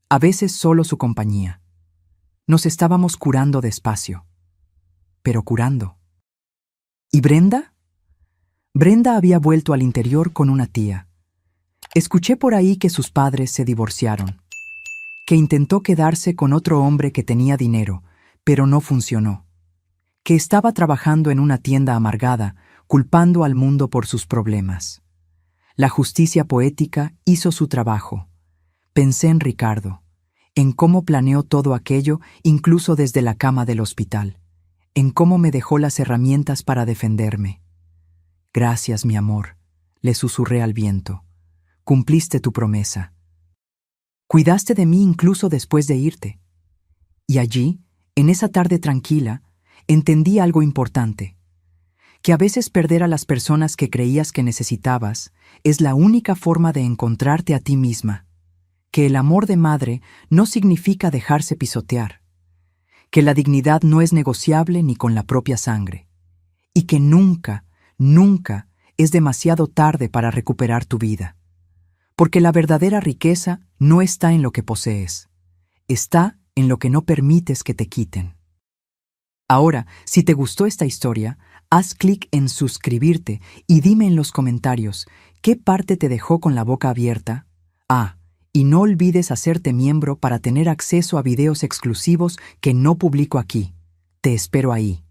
a veces solo su compañía. Nos estábamos curando despacio, pero curando. ¿Y Brenda? Brenda había vuelto al interior con una tía. Escuché por ahí que sus padres se divorciaron, que intentó quedarse con otro hombre que tenía dinero, pero no funcionó, que estaba trabajando en una tienda amargada, culpando al mundo por sus problemas. La justicia poética hizo su trabajo. Pensé en Ricardo, en cómo planeó todo aquello incluso desde la cama del hospital, en cómo me dejó las herramientas para defenderme. «Gracias, mi amor», le susurré al viento. «Cumpliste tu promesa. Cuidaste de mí incluso después de irte». Y allí, en esa tarde tranquila, entendí algo importante. que a veces perder a las personas que creías que necesitabas es la única forma de encontrarte a ti misma, que el amor de madre no significa dejarse pisotear, que la dignidad no es negociable ni con la propia sangre, y que nunca, nunca es demasiado tarde para recuperar tu vida, porque la verdadera riqueza no está en lo que posees, está en lo que no permites que te quiten. Ahora, si te gustó esta historia, haz clic en suscribirte y dime en los comentarios qué parte te dejó con la boca abierta. Y no olvides hacerte miembro para tener acceso a videos exclusivos que no publico aquí. Te espero ahí.